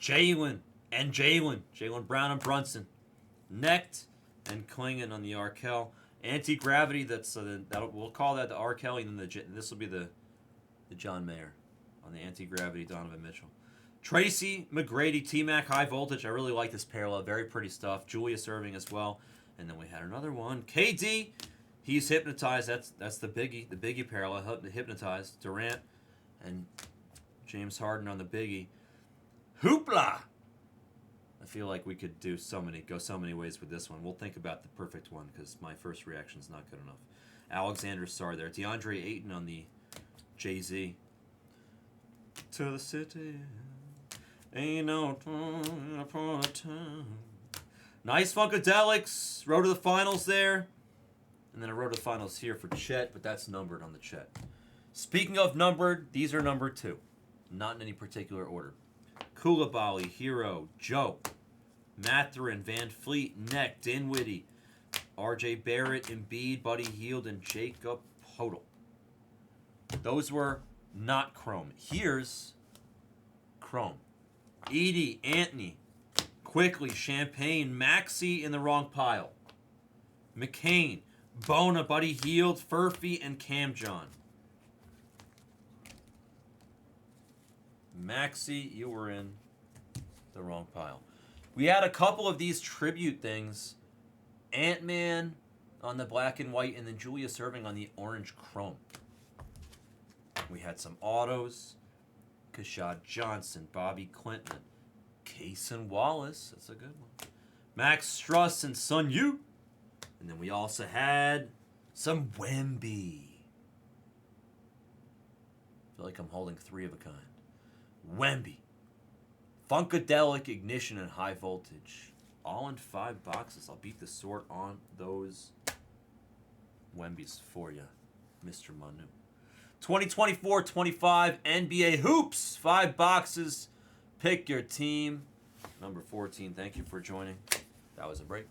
Jalen Brown and Brunson. Necked and Klingon on the Arkel. Anti-gravity, we'll call that the Arkel, and then this will be the John Mayer on the anti-gravity Donovan Mitchell. Tracy McGrady, T-Mac, High Voltage. I really like this parallel. Very pretty stuff. Julius Erving as well. And then we had another one. KD, he's hypnotized. That's the biggie parallel. Hypnotized. Durant and James Harden on the biggie. Hoopla! I feel like we could go so many ways with this one. We'll think about the perfect one because my first reaction is not good enough. Alexander Sarr there. DeAndre Ayton on the Jay-Z. To the city. Ain't no time. Nice Funkadelics. Road to the finals there. And then a road to the finals here for Chet, but that's numbered on the Chet. Speaking of numbered, these are numbered too. Not in any particular order. Koulibaly, Hero, Joe, Mathurin, Van Fleet, Neck, Dinwiddie, R.J. Barrett, Embiid, Buddy Hield, and Jacob Podol. Those were not Chrome. Here's Chrome. Edie, Anthony, Quickly, Champagne, Maxey in the wrong pile. McCain, Bona, Buddy Hield, Furphy, and Cam John. Maxey, you were in the wrong pile. We had a couple of these tribute things. Ant-Man on the black and white, and then Julius Erving on the orange chrome. We had some autos. Kashad Johnson, Bobby Clinton, Cason Wallace. That's a good one. Max Struss and Sun Yu. And then we also had some Wemby. I feel like I'm holding three of a kind. Wemby. Funkadelic, Ignition, and High Voltage. All in 5 boxes. I'll beat the sort on those Wembys for you, Mr. Manu. 2024-25 NBA Hoops. 5 boxes. Pick your team. Number 14, thank you for joining. That was a break.